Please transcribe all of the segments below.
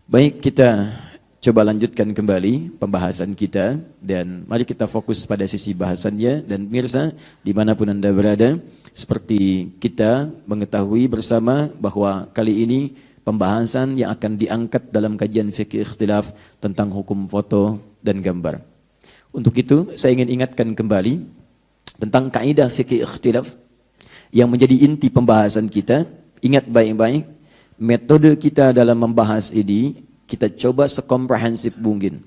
Baik, kita coba lanjutkan kembali pembahasan kita dan mari kita fokus pada sisi bahasannya. Dan pemirsa, dimanapun Anda berada, seperti kita mengetahui bersama bahwa kali ini pembahasan yang akan diangkat dalam kajian fikih ikhtilaf tentang hukum foto dan gambar. Untuk itu, saya ingin ingatkan kembali tentang kaidah fikih ikhtilaf yang menjadi inti pembahasan kita. Ingat baik-baik, metode kita dalam membahas ini, kita coba sekomprehensif mungkin,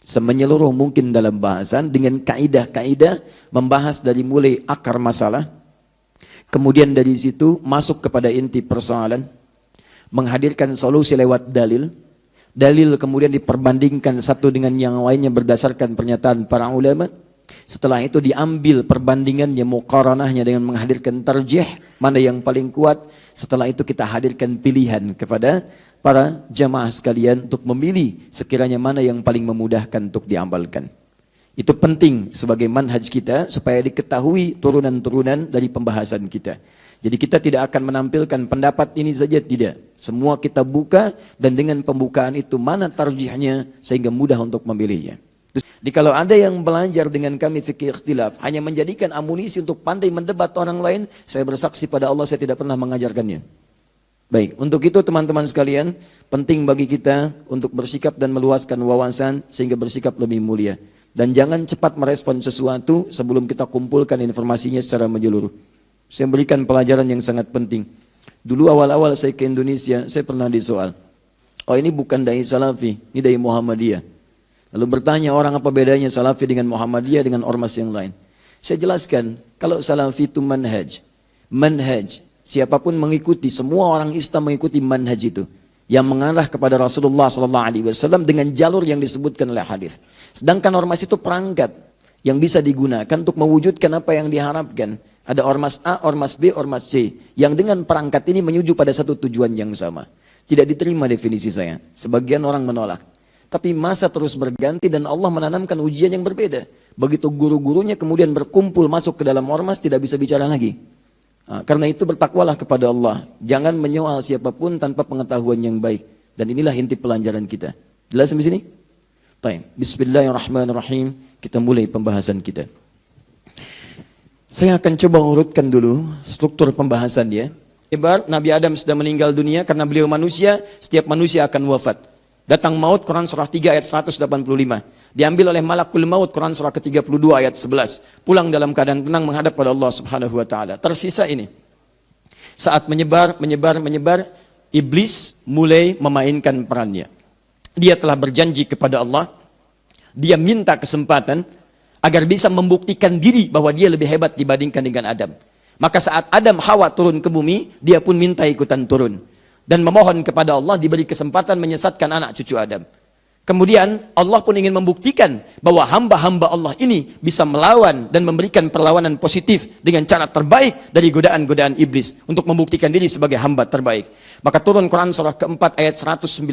semenyeluruh mungkin dalam bahasan dengan kaidah-kaidah, membahas dari mulai akar masalah, kemudian dari situ masuk kepada inti persoalan, menghadirkan solusi lewat dalil, dalil kemudian diperbandingkan satu dengan yang lainnya berdasarkan pernyataan para ulama. Setelah itu diambil perbandingannya, muqaranahnya dengan menghadirkan tarjih, mana yang paling kuat. Setelah itu kita hadirkan pilihan kepada para jamaah sekalian untuk memilih sekiranya mana yang paling memudahkan untuk diamalkan. Itu penting sebagai manhaj kita supaya diketahui turunan-turunan dari pembahasan kita. Jadi kita tidak akan menampilkan pendapat ini saja, tidak. Semua kita buka dan dengan pembukaan itu mana tarjihnya sehingga mudah untuk memilihnya. Jadi kalau ada yang belajar dengan kami fikih ikhtilaf hanya menjadikan amunisi untuk pandai mendebat orang lain, saya bersaksi pada Allah saya tidak pernah mengajarkannya. Baik, untuk itu teman-teman sekalian, penting bagi kita untuk bersikap dan meluaskan wawasan sehingga bersikap lebih mulia. Dan jangan cepat merespon sesuatu sebelum kita kumpulkan informasinya secara menyeluruh. Saya berikan pelajaran yang sangat penting. Dulu awal-awal saya ke Indonesia, saya pernah disoal, oh ini bukan dai Salafi, ini dai Muhammadiyah. Lalu bertanya orang apa bedanya Salafi dengan Muhammadiyah dengan ormas yang lain. Saya jelaskan, kalau Salafi itu manhaj, siapapun mengikuti, semua orang Islam mengikuti manhaj itu yang mengarah kepada Rasulullah SAW dengan jalur yang disebutkan oleh hadis. Sedangkan ormas itu perangkat yang bisa digunakan untuk mewujudkan apa yang diharapkan. Ada ormas A, ormas B, ormas C yang dengan perangkat ini menuju pada satu tujuan yang sama. Tidak diterima definisi saya. Sebagian orang menolak. Tapi masa terus berganti dan Allah menanamkan ujian yang berbeda. Begitu guru-gurunya kemudian berkumpul masuk ke dalam ormas, tidak bisa bicara lagi. Karena itu bertakwalah kepada Allah. Jangan menyoal siapapun tanpa pengetahuan yang baik. Dan inilah inti pelajaran kita. Jelas sampai sini? Baik. Bismillahirrahmanirrahim. Kita mulai pembahasan kita. Saya akan coba urutkan dulu struktur pembahasannya. Ibarat Nabi Adam sudah meninggal dunia karena beliau manusia, setiap manusia akan wafat. Datang maut, Quran surah 3 ayat 185. Diambil oleh malakul maut, Quran surah ke-32 ayat 11. Pulang dalam keadaan tenang menghadap pada Allah Subhanahu wa taala. Tersisa ini. Saat menyebar, iblis mulai memainkan perannya. Dia telah berjanji kepada Allah, dia minta kesempatan agar bisa membuktikan diri bahwa dia lebih hebat dibandingkan dengan Adam. Maka saat Adam Hawa turun ke bumi, dia pun minta ikutan turun. Dan memohon kepada Allah diberi kesempatan menyesatkan anak cucu Adam. Kemudian Allah pun ingin membuktikan bahwa hamba-hamba Allah ini bisa melawan dan memberikan perlawanan positif dengan cara terbaik dari godaan-godaan iblis untuk membuktikan diri sebagai hamba terbaik. Maka turun Quran surah keempat ayat 119.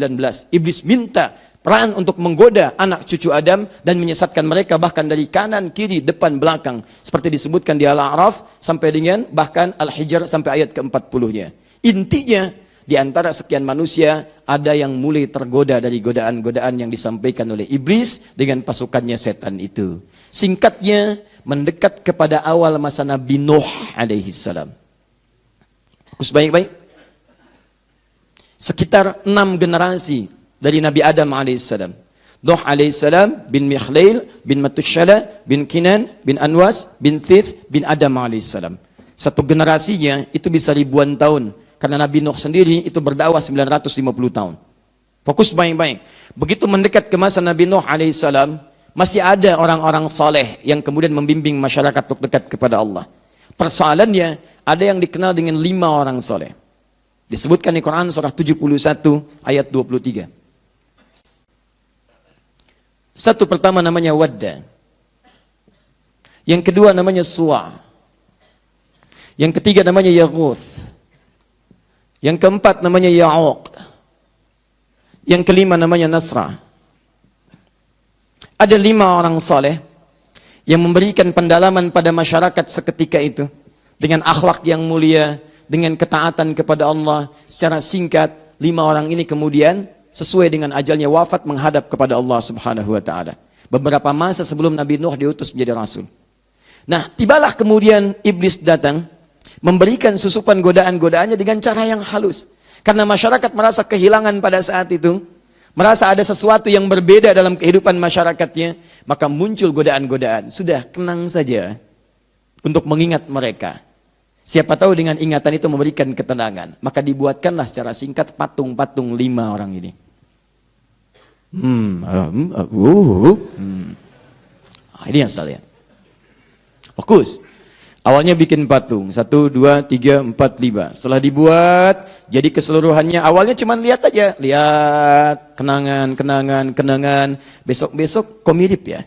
Iblis minta peran untuk menggoda anak cucu Adam dan menyesatkan mereka bahkan dari kanan, kiri, depan, belakang. Seperti disebutkan di Al-A'raf sampai dengan bahkan Al-Hijr sampai ayat ke-40-nya. Intinya, di antara sekian manusia, ada yang mulai tergoda dari godaan-godaan yang disampaikan oleh iblis dengan pasukannya setan itu. Singkatnya, mendekat kepada awal masa Nabi Nuh alaihi salam. Fokus baik-baik. Sekitar 6 generasi dari Nabi Adam alaihissalam. Nuh alaihissalam bin Mikhlail, bin Matushala, bin Kinan, bin Anwas, bin Thith, bin Adam alaihissalam. Satu generasinya itu bisa ribuan tahun. Karena Nabi Nuh sendiri itu berdakwah 950 tahun. Fokus baik-baik. Begitu mendekat ke masa Nabi Nuh alaihissalam, masih ada orang-orang saleh yang kemudian membimbing masyarakat untuk dekat kepada Allah. Persoalannya, ada yang dikenal dengan 5 orang saleh. Disebutkan di Quran surah 71 ayat 23. Satu pertama namanya Wadda. Yang kedua namanya Suwa. Yang ketiga namanya Yaghuth. Yang keempat namanya Ya'uq. Yang kelima namanya Nasra. Ada 5 orang saleh yang memberikan pendalaman pada masyarakat seketika itu dengan akhlak yang mulia, dengan ketaatan kepada Allah. Secara singkat, 5 orang ini kemudian sesuai dengan ajalnya wafat menghadap kepada Allah Subhanahu wa taala. Beberapa masa sebelum Nabi Nuh diutus menjadi rasul. Nah, tibalah kemudian iblis datang memberikan susupan godaan-godaannya dengan cara yang halus. Karena masyarakat merasa kehilangan pada saat itu, merasa ada sesuatu yang berbeda dalam kehidupan masyarakatnya, maka muncul godaan-godaan. Sudah, tenang saja untuk mengingat mereka. Siapa tahu dengan ingatan itu memberikan ketenangan. Maka dibuatkanlah secara singkat patung-patung 5 orang ini. Ini yang saya lihat. Fokus. Awalnya bikin patung. 1, 2, 3, 4, 5. Setelah dibuat, jadi keseluruhannya. Awalnya cuma lihat aja. Lihat, kenangan. Besok-besok kok mirip ya?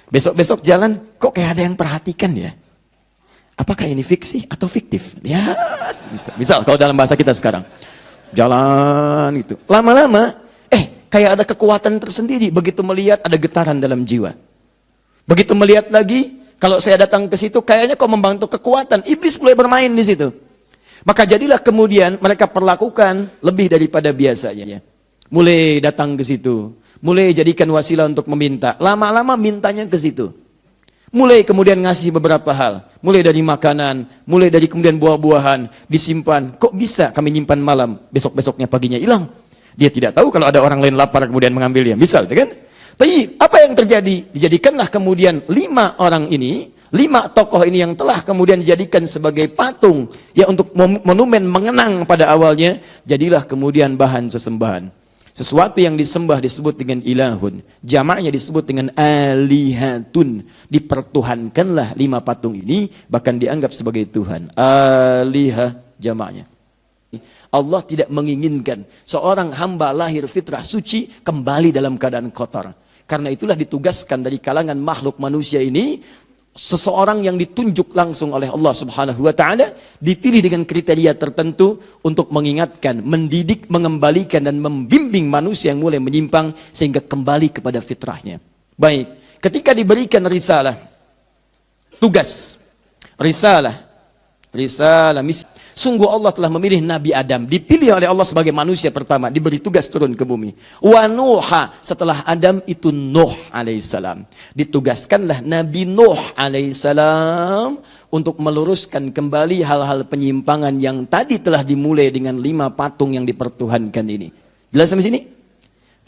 Besok-besok jalan, kok kayak ada yang perhatikan ya? Apakah ini fiksi atau fiktif? Lihat. Misal kalau dalam bahasa kita sekarang. Jalan gitu. Lama-lama, kayak ada kekuatan tersendiri. Begitu melihat ada getaran dalam jiwa. Begitu melihat lagi, kalau saya datang ke situ, kayaknya kok membantu kekuatan. Iblis mulai bermain di situ. Maka jadilah kemudian mereka perlakukan lebih daripada biasanya. Mulai datang ke situ. Mulai jadikan wasilah untuk meminta. Lama-lama mintanya ke situ. Mulai kemudian ngasih beberapa hal. Mulai dari makanan. Mulai dari kemudian buah-buahan. Disimpan. Kok bisa kami nyimpan malam? Besok-besoknya paginya hilang. Dia tidak tahu kalau ada orang lain lapar kemudian mengambilnya. Misal, kan? Tapi apa yang terjadi? Dijadikanlah kemudian 5 orang ini, 5 tokoh ini yang telah kemudian dijadikan sebagai patung ya untuk monumen mengenang pada awalnya, jadilah kemudian bahan sesembahan. Sesuatu yang disembah disebut dengan ilahun, jamaknya disebut dengan alihatun. Dipertuhankanlah 5 patung ini, bahkan dianggap sebagai Tuhan. Alihah jamaknya. Allah tidak menginginkan seorang hamba lahir fitrah suci kembali dalam keadaan kotor. Karena itulah ditugaskan dari kalangan makhluk manusia ini seseorang yang ditunjuk langsung oleh Allah Subhanahu wa taala, dipilih dengan kriteria tertentu untuk mengingatkan, mendidik, mengembalikan dan membimbing manusia yang mulai menyimpang sehingga kembali kepada fitrahnya. Baik, ketika diberikan risalah, tugas, risalah misi. Sungguh Allah telah memilih Nabi Adam, dipilih oleh Allah sebagai manusia pertama, diberi tugas turun ke bumi. Wa Nuha, setelah Adam itu Nuh alaihissalam. Ditugaskanlah Nabi Nuh alaihissalam untuk meluruskan kembali hal-hal penyimpangan yang tadi telah dimulai dengan 5 patung yang dipertuhankan ini. Jelas sampai sini?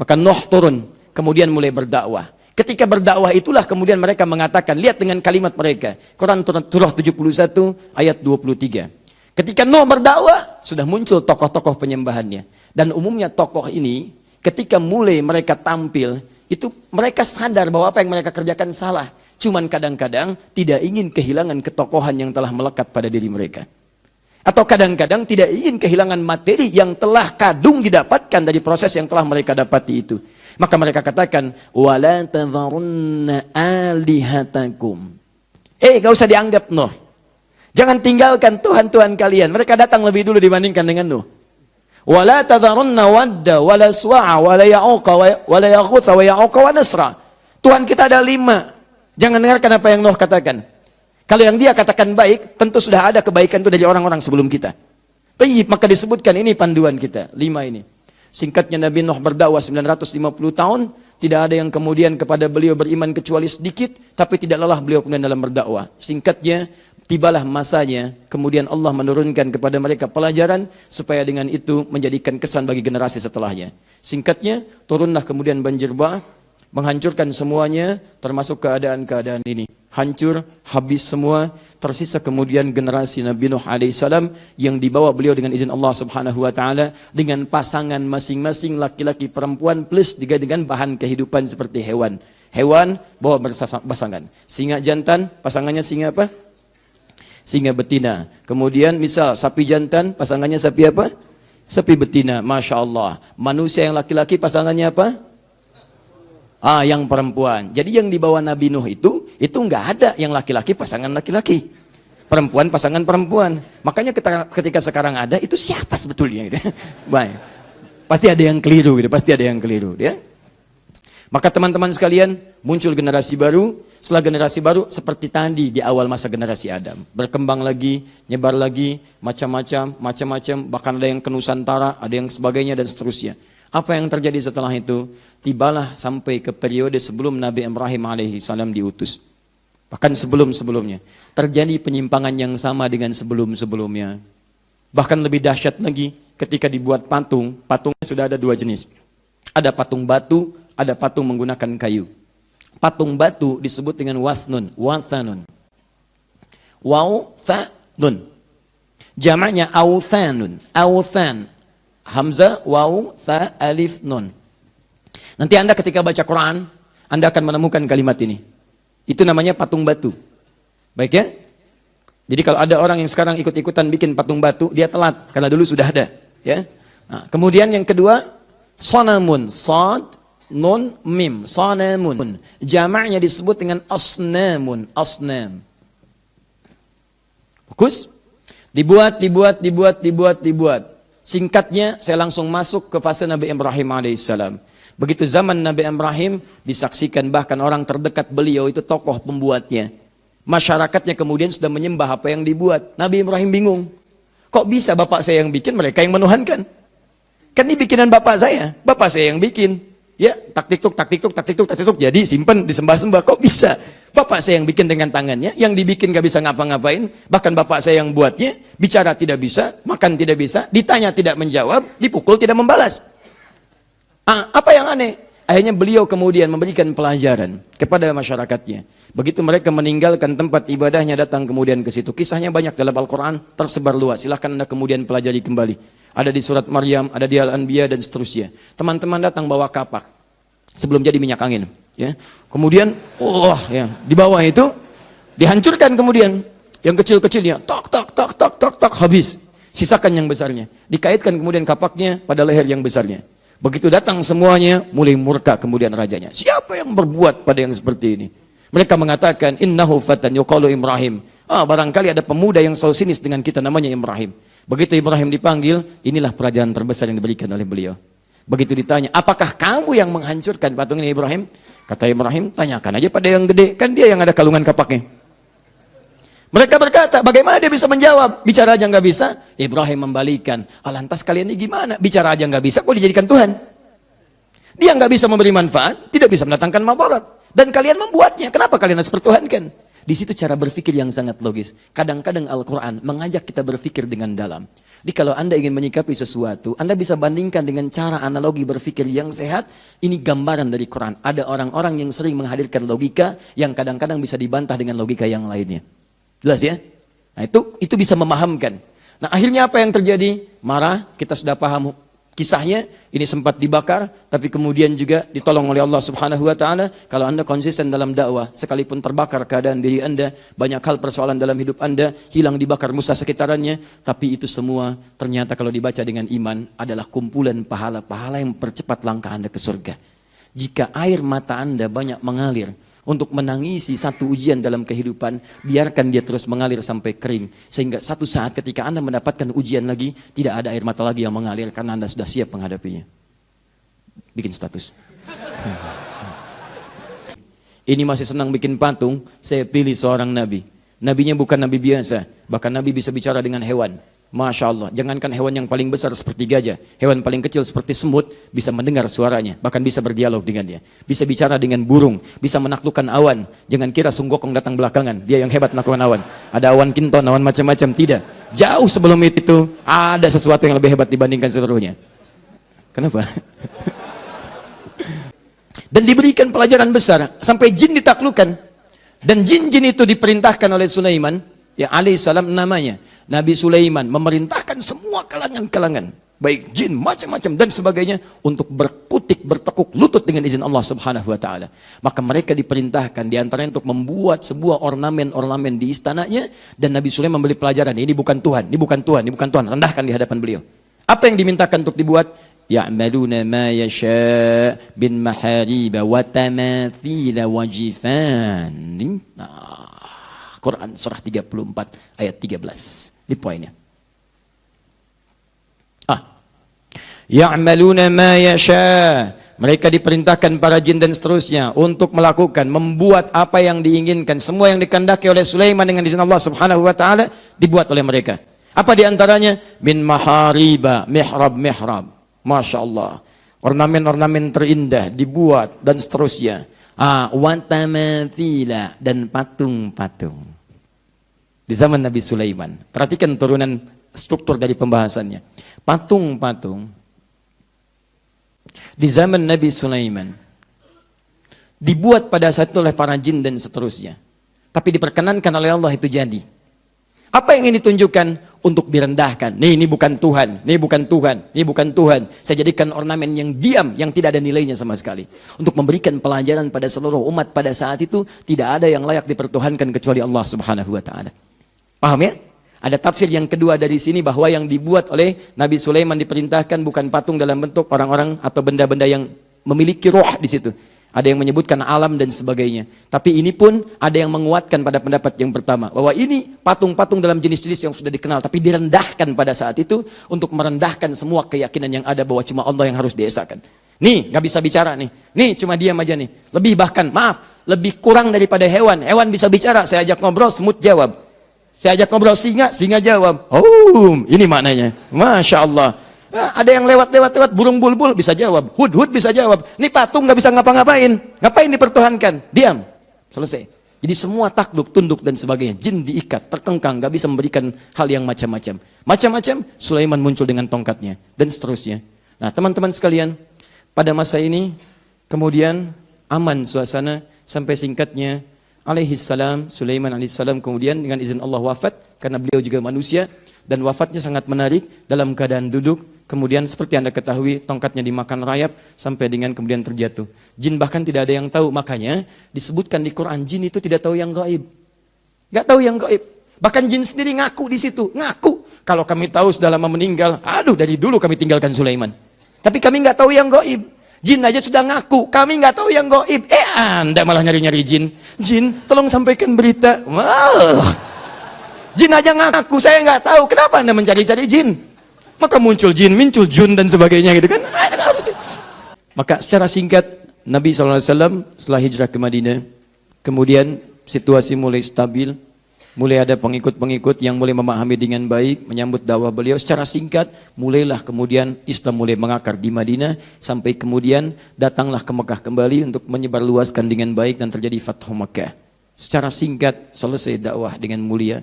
Maka Nuh turun, kemudian mulai berdakwah. Ketika berdakwah itulah kemudian mereka mengatakan, lihat dengan kalimat mereka. Quran surah 71 ayat 23. Ketika Nuh berdakwah, sudah muncul tokoh-tokoh penyembahannya. Dan umumnya tokoh ini, ketika mulai mereka tampil, itu mereka sadar bahwa apa yang mereka kerjakan salah. Cuman kadang-kadang tidak ingin kehilangan ketokohan yang telah melekat pada diri mereka. Atau kadang-kadang tidak ingin kehilangan materi yang telah kadung didapatkan dari proses yang telah mereka dapati itu. Maka mereka katakan, wala tadharunna alihatakum. Gak usah dianggap Nuh. Jangan tinggalkan Tuhan-Tuhan kalian. Mereka datang lebih dulu dibandingkan dengan Nuh. Wala tadharunna wadda, wala suwa'a, wala ya'uqa, wala yaghutha, wa ya'uqa, wa nasra. Tuhan kita ada 5. Jangan dengarkan apa yang Nuh katakan. Kalau yang dia katakan baik, tentu sudah ada kebaikan itu dari orang-orang sebelum kita. Tayyib, maka disebutkan ini panduan kita, 5 ini. Singkatnya Nabi Nuh berdakwah 950 tahun, tidak ada yang kemudian kepada beliau beriman kecuali sedikit, tapi tidak lelah beliau kemudian dalam berdakwah. Singkatnya, tibalah masanya, kemudian Allah menurunkan kepada mereka pelajaran, supaya dengan itu menjadikan kesan bagi generasi setelahnya. Singkatnya, turunlah kemudian banjir bah, menghancurkan semuanya, termasuk keadaan-keadaan ini. Hancur, habis semua, tersisa kemudian generasi Nabi Nuh alaihissalam yang dibawa beliau dengan izin Allah Subhanahu wa taala dengan pasangan masing-masing laki-laki perempuan plus dengan bahan kehidupan seperti hewan. Hewan bawa berpasangan. Singa jantan, pasangannya singa apa? Singa betina. Kemudian misal sapi jantan, pasangannya sapi apa? Sapi betina. Masya Allah. Manusia yang laki-laki pasangannya apa? Yang perempuan. Jadi yang dibawa Nabi Nuh itu nggak ada yang laki-laki pasangan laki-laki, perempuan pasangan perempuan. Makanya ketika sekarang ada itu siapa sebetulnya? Gitu. Baik, pasti ada yang keliru, gitu. Pasti ada yang keliru, ya. Maka teman-teman sekalian, muncul generasi baru. Setelah generasi baru seperti tadi di awal masa generasi Adam, berkembang lagi, nyebar lagi, macam-macam, bahkan ada yang ke Nusantara, ada yang sebagainya dan seterusnya. Apa yang terjadi setelah itu? Tibalah sampai ke periode sebelum Nabi Ibrahim alaihissalam diutus. Bahkan sebelum-sebelumnya. Terjadi penyimpangan yang sama dengan sebelum-sebelumnya. Bahkan lebih dahsyat lagi ketika dibuat patung. Patungnya sudah ada dua jenis. Ada patung batu, ada patung menggunakan kayu. Patung batu disebut dengan wathnun. Wathanun. Wathanun. Jamaknya awthanun. Awthan. Hamzah, waw, tha, alif, nun. Nanti Anda ketika baca Quran, Anda akan menemukan kalimat ini. Itu namanya patung batu. Baik ya? Jadi kalau ada orang yang sekarang ikut-ikutan bikin patung batu, dia telat, karena dulu sudah ada. Ya. Nah, kemudian yang kedua, sonamun, sod, nun, mim, sonamun. Jamaknya disebut dengan asnamun, asnam. Fokus. Dibuat. Singkatnya, saya langsung masuk ke fase Nabi Ibrahim alaihissalam. Begitu zaman Nabi Ibrahim, disaksikan bahkan orang terdekat beliau itu tokoh pembuatnya. Masyarakatnya kemudian sudah menyembah apa yang dibuat. Nabi Ibrahim bingung. Kok bisa bapak saya yang bikin, mereka yang menuhankan? Kan ini bikinan bapak saya yang bikin. Ya, tak-tik-tuk, jadi simpen, disembah-sembah. Kok bisa? Bapak saya yang bikin dengan tangannya, yang dibikin gak bisa ngapa-ngapain, bahkan bapak saya yang buatnya, bicara tidak bisa, makan tidak bisa, ditanya tidak menjawab, dipukul tidak membalas. Apa yang aneh? Akhirnya beliau kemudian memberikan pelajaran kepada masyarakatnya. Begitu mereka meninggalkan tempat ibadahnya, datang kemudian ke situ. Kisahnya banyak dalam Al-Quran, tersebar luas. Silahkan Anda kemudian pelajari kembali. Ada di surat Maryam, ada di Al-Anbiya dan seterusnya. Teman-teman datang bawa kapak sebelum jadi minyak angin. Ya. Kemudian, ya, di bawah itu dihancurkan kemudian. Yang kecil-kecilnya, tok, habis. Sisakan yang besarnya. Dikaitkan kemudian kapaknya pada leher yang besarnya. Begitu datang semuanya, mulai murka kemudian rajanya. Siapa yang berbuat pada yang seperti ini? Mereka mengatakan, innahu fatan yuqalu Ibrahim. Barangkali ada pemuda yang selalu sinis dengan kita, namanya Ibrahim. Begitu Ibrahim dipanggil, inilah pelajaran terbesar yang diberikan oleh beliau. Begitu ditanya, apakah kamu yang menghancurkan patung ini Ibrahim? Kata Ibrahim, tanyakan aja pada yang gede, kan dia yang ada kalungan kapaknya. Mereka berkata, bagaimana dia bisa menjawab? Bicara aja nggak bisa. Ibrahim membalikan, lantas kalian ini gimana? Bicara aja nggak bisa, kok dijadikan Tuhan? Dia nggak bisa memberi manfaat, tidak bisa mendatangkan madarat, dan kalian membuatnya. Kenapa kalian harus pertuhankan? Di situ cara berpikir yang sangat logis. Kadang-kadang Al-Quran mengajak kita berpikir dengan dalam. Jadi kalau Anda ingin menyikapi sesuatu, Anda bisa bandingkan dengan cara analogi berpikir yang sehat. Ini gambaran dari Quran. Ada orang-orang yang sering menghadirkan logika yang kadang-kadang bisa dibantah dengan logika yang lainnya. Jelas ya? Nah itu bisa memahamkan. Nah akhirnya apa yang terjadi? Marah, kita sudah paham kisahnya. Ini sempat dibakar, tapi kemudian juga ditolong oleh Allah Subhanahu Wa Taala. Kalau Anda konsisten dalam dakwah, sekalipun terbakar keadaan diri Anda, banyak hal persoalan dalam hidup Anda, hilang dibakar musuh sekitarannya, tapi itu semua ternyata kalau dibaca dengan iman adalah kumpulan pahala-pahala yang mempercepat langkah Anda ke surga. Jika air mata Anda banyak mengalir untuk menangisi satu ujian dalam kehidupan, biarkan dia terus mengalir sampai kering. Sehingga satu saat ketika Anda mendapatkan ujian lagi, tidak ada air mata lagi yang mengalir karena Anda sudah siap menghadapinya. Bikin status. Ini masih senang bikin patung, saya pilih seorang nabi. Nabinya bukan nabi biasa, bahkan nabi bisa bicara dengan hewan. Masya Allah, jangankan hewan yang paling besar seperti gajah, hewan paling kecil seperti semut bisa mendengar suaranya, bahkan bisa berdialog dengan dia. Bisa bicara dengan burung, bisa menaklukkan awan. Jangan kira Sunggokong datang belakangan, dia yang hebat menaklukkan awan. Ada awan kinton, awan macam-macam, tidak. Jauh sebelum itu ada sesuatu yang lebih hebat dibandingkan seluruhnya. Kenapa? Dan diberikan pelajaran besar, sampai jin ditaklukkan. Dan jin-jin itu diperintahkan oleh Sulaiman, ya alaihissalam namanya. Nabi Sulaiman memerintahkan semua kalangan-kalangan, baik jin, macam-macam dan sebagainya, untuk berkutik, bertekuk lutut dengan izin Allah Subhanahu Wa Taala. Maka mereka diperintahkan diantaranya untuk membuat sebuah ornamen-ornamen di istananya, dan Nabi Sulaiman memberi pelajaran, ini bukan Tuhan, ini bukan Tuhan, ini bukan Tuhan, rendahkan di hadapan beliau. Apa yang dimintakan untuk dibuat? Ya'maluna ma yasha' bin mahariba wa tamathila wa jifan. Quran surah 34 ayat 13. Di poinnya. Ya'maluna ma yasha. Mereka diperintahkan para jin dan seterusnya untuk melakukan, membuat apa yang diinginkan. Semua yang dikehendaki oleh Sulaiman dengan izin Allah Subhanahu Wa Taala dibuat oleh mereka. Apa diantaranya? Bin mahariba, mihrab-mihrab. Masya Allah. ornamen-ornamen terindah dibuat dan seterusnya. Watamathila, dan patung-patung. Di zaman Nabi Sulaiman. Perhatikan turunan struktur dari pembahasannya. Patung-patung di zaman Nabi Sulaiman dibuat pada saat itu oleh para jin dan seterusnya. Tapi diperkenankan oleh Allah itu jadi. Apa yang ingin ditunjukkan? Untuk direndahkan. Ini bukan Tuhan, ini bukan Tuhan, ini bukan Tuhan. Saya jadikan ornamen yang diam, yang tidak ada nilainya sama sekali. Untuk memberikan pelajaran pada seluruh umat pada saat itu, tidak ada yang layak dipertuhankan kecuali Allah Subhanahu wa Ta'ala. Paham ya? Ada tafsir yang kedua dari sini bahwa yang dibuat oleh Nabi Sulaiman diperintahkan bukan patung dalam bentuk orang-orang atau benda-benda yang memiliki roh di situ. Ada yang menyebutkan alam dan sebagainya. Tapi ini pun ada yang menguatkan pada pendapat yang pertama. Bahwa ini patung-patung dalam jenis-jenis yang sudah dikenal. Tapi direndahkan pada saat itu untuk merendahkan semua keyakinan yang ada bahwa cuma Allah yang harus diesakan. Nih, gak bisa bicara nih. Nih, cuma diam aja nih. Lebih bahkan, maaf, lebih kurang daripada hewan. Hewan bisa bicara, saya ajak ngobrol, semut jawab. Saya ajak ngobrol singa, singa jawab. Ini maknanya. Masya Allah. Ada yang lewat-lewat, burung bulbul bisa jawab, hud-hud bisa jawab. Ini patung nggak bisa ngapa-ngapain. Ngapain dipertuhankan? Diam. Selesai. Jadi semua takluk, tunduk dan sebagainya. Jin diikat, terkengkang, nggak bisa memberikan hal yang macam-macam. Macam-macam, Sulaiman muncul dengan tongkatnya dan seterusnya. Nah, teman-teman sekalian, pada masa ini kemudian aman suasana sampai singkatnya alaihissalam, Sulaiman alaihissalam kemudian dengan izin Allah wafat karena beliau juga manusia. Dan wafatnya sangat menarik dalam keadaan duduk. Kemudian seperti Anda ketahui tongkatnya dimakan rayap sampai dengan kemudian terjatuh. Jin bahkan tidak ada yang tahu. Makanya disebutkan di Quran jin itu tidak tahu yang gaib. Gak tahu yang gaib. Bahkan jin sendiri ngaku di situ. Ngaku. Kalau kami tahu sudah lama meninggal. Aduh dari dulu kami tinggalkan Sulaiman. Tapi kami gak tahu yang gaib. Jin aja sudah ngaku. Kami gak tahu yang gaib. Anda malah nyari-nyari jin. Jin tolong sampaikan berita. Wow. Jin aja ngaku, saya nggak tahu. Kenapa Anda mencari-cari jin? Maka muncul jin, muncul jun dan sebagainya gitu kan. Maka secara singkat, Nabi SAW setelah hijrah ke Madinah, kemudian situasi mulai stabil, mulai ada pengikut-pengikut yang mulai memahami dengan baik, menyambut dakwah beliau. Secara singkat, mulailah kemudian Islam mulai mengakar di Madinah, sampai kemudian datanglah ke Mekah kembali untuk menyebarluaskan dengan baik dan terjadi Fathu Mekah. Secara singkat, selesai dakwah dengan mulia.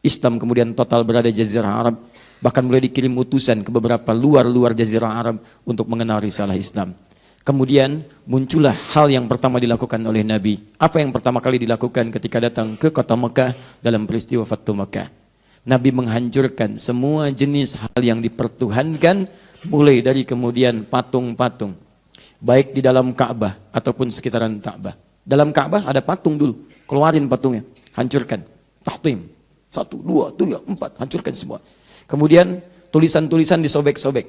Islam kemudian total berada di Jazirah Arab, bahkan mulai dikirim utusan ke beberapa luar Jazirah Arab untuk mengenal risalah Islam. Kemudian muncullah hal yang pertama dilakukan oleh Nabi. Apa yang pertama kali dilakukan ketika datang ke kota Mekah dalam peristiwa Fathu Mekah? Nabi menghancurkan semua jenis hal yang dipertuhankan, mulai dari kemudian patung-patung, baik di dalam Ka'bah ataupun sekitaran Ka'bah. Dalam Ka'bah ada patung dulu, keluarin patungnya, hancurkan, tahtim. 1, 2, 3, 4, hancurkan semua. Kemudian tulisan-tulisan disobek-sobek.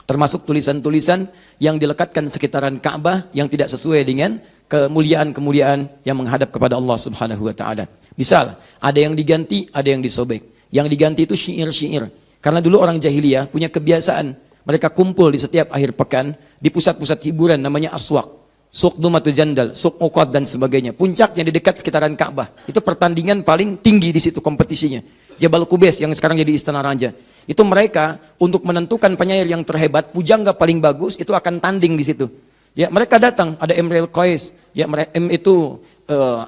Termasuk tulisan-tulisan yang dilekatkan sekitaran Ka'bah yang tidak sesuai dengan kemuliaan-kemuliaan yang menghadap kepada Allah Subhanahu wa Ta'ala. Misal, ada yang diganti, ada yang disobek. Yang diganti itu syair-syair. Karena dulu orang jahiliyah punya kebiasaan, mereka kumpul di setiap akhir pekan di pusat-pusat hiburan namanya aswaq. Suq Dumatul Jandal, Suq Uqad dan sebagainya. Puncaknya di dekat sekitaran Ka'bah. Itu pertandingan paling tinggi di situ kompetisinya. Jabal Qubais yang sekarang jadi Istana Raja. Itu mereka untuk menentukan penyair yang terhebat, pujangga paling bagus itu akan tanding di situ. Ya, mereka datang, ada Imrul Qais, ya itu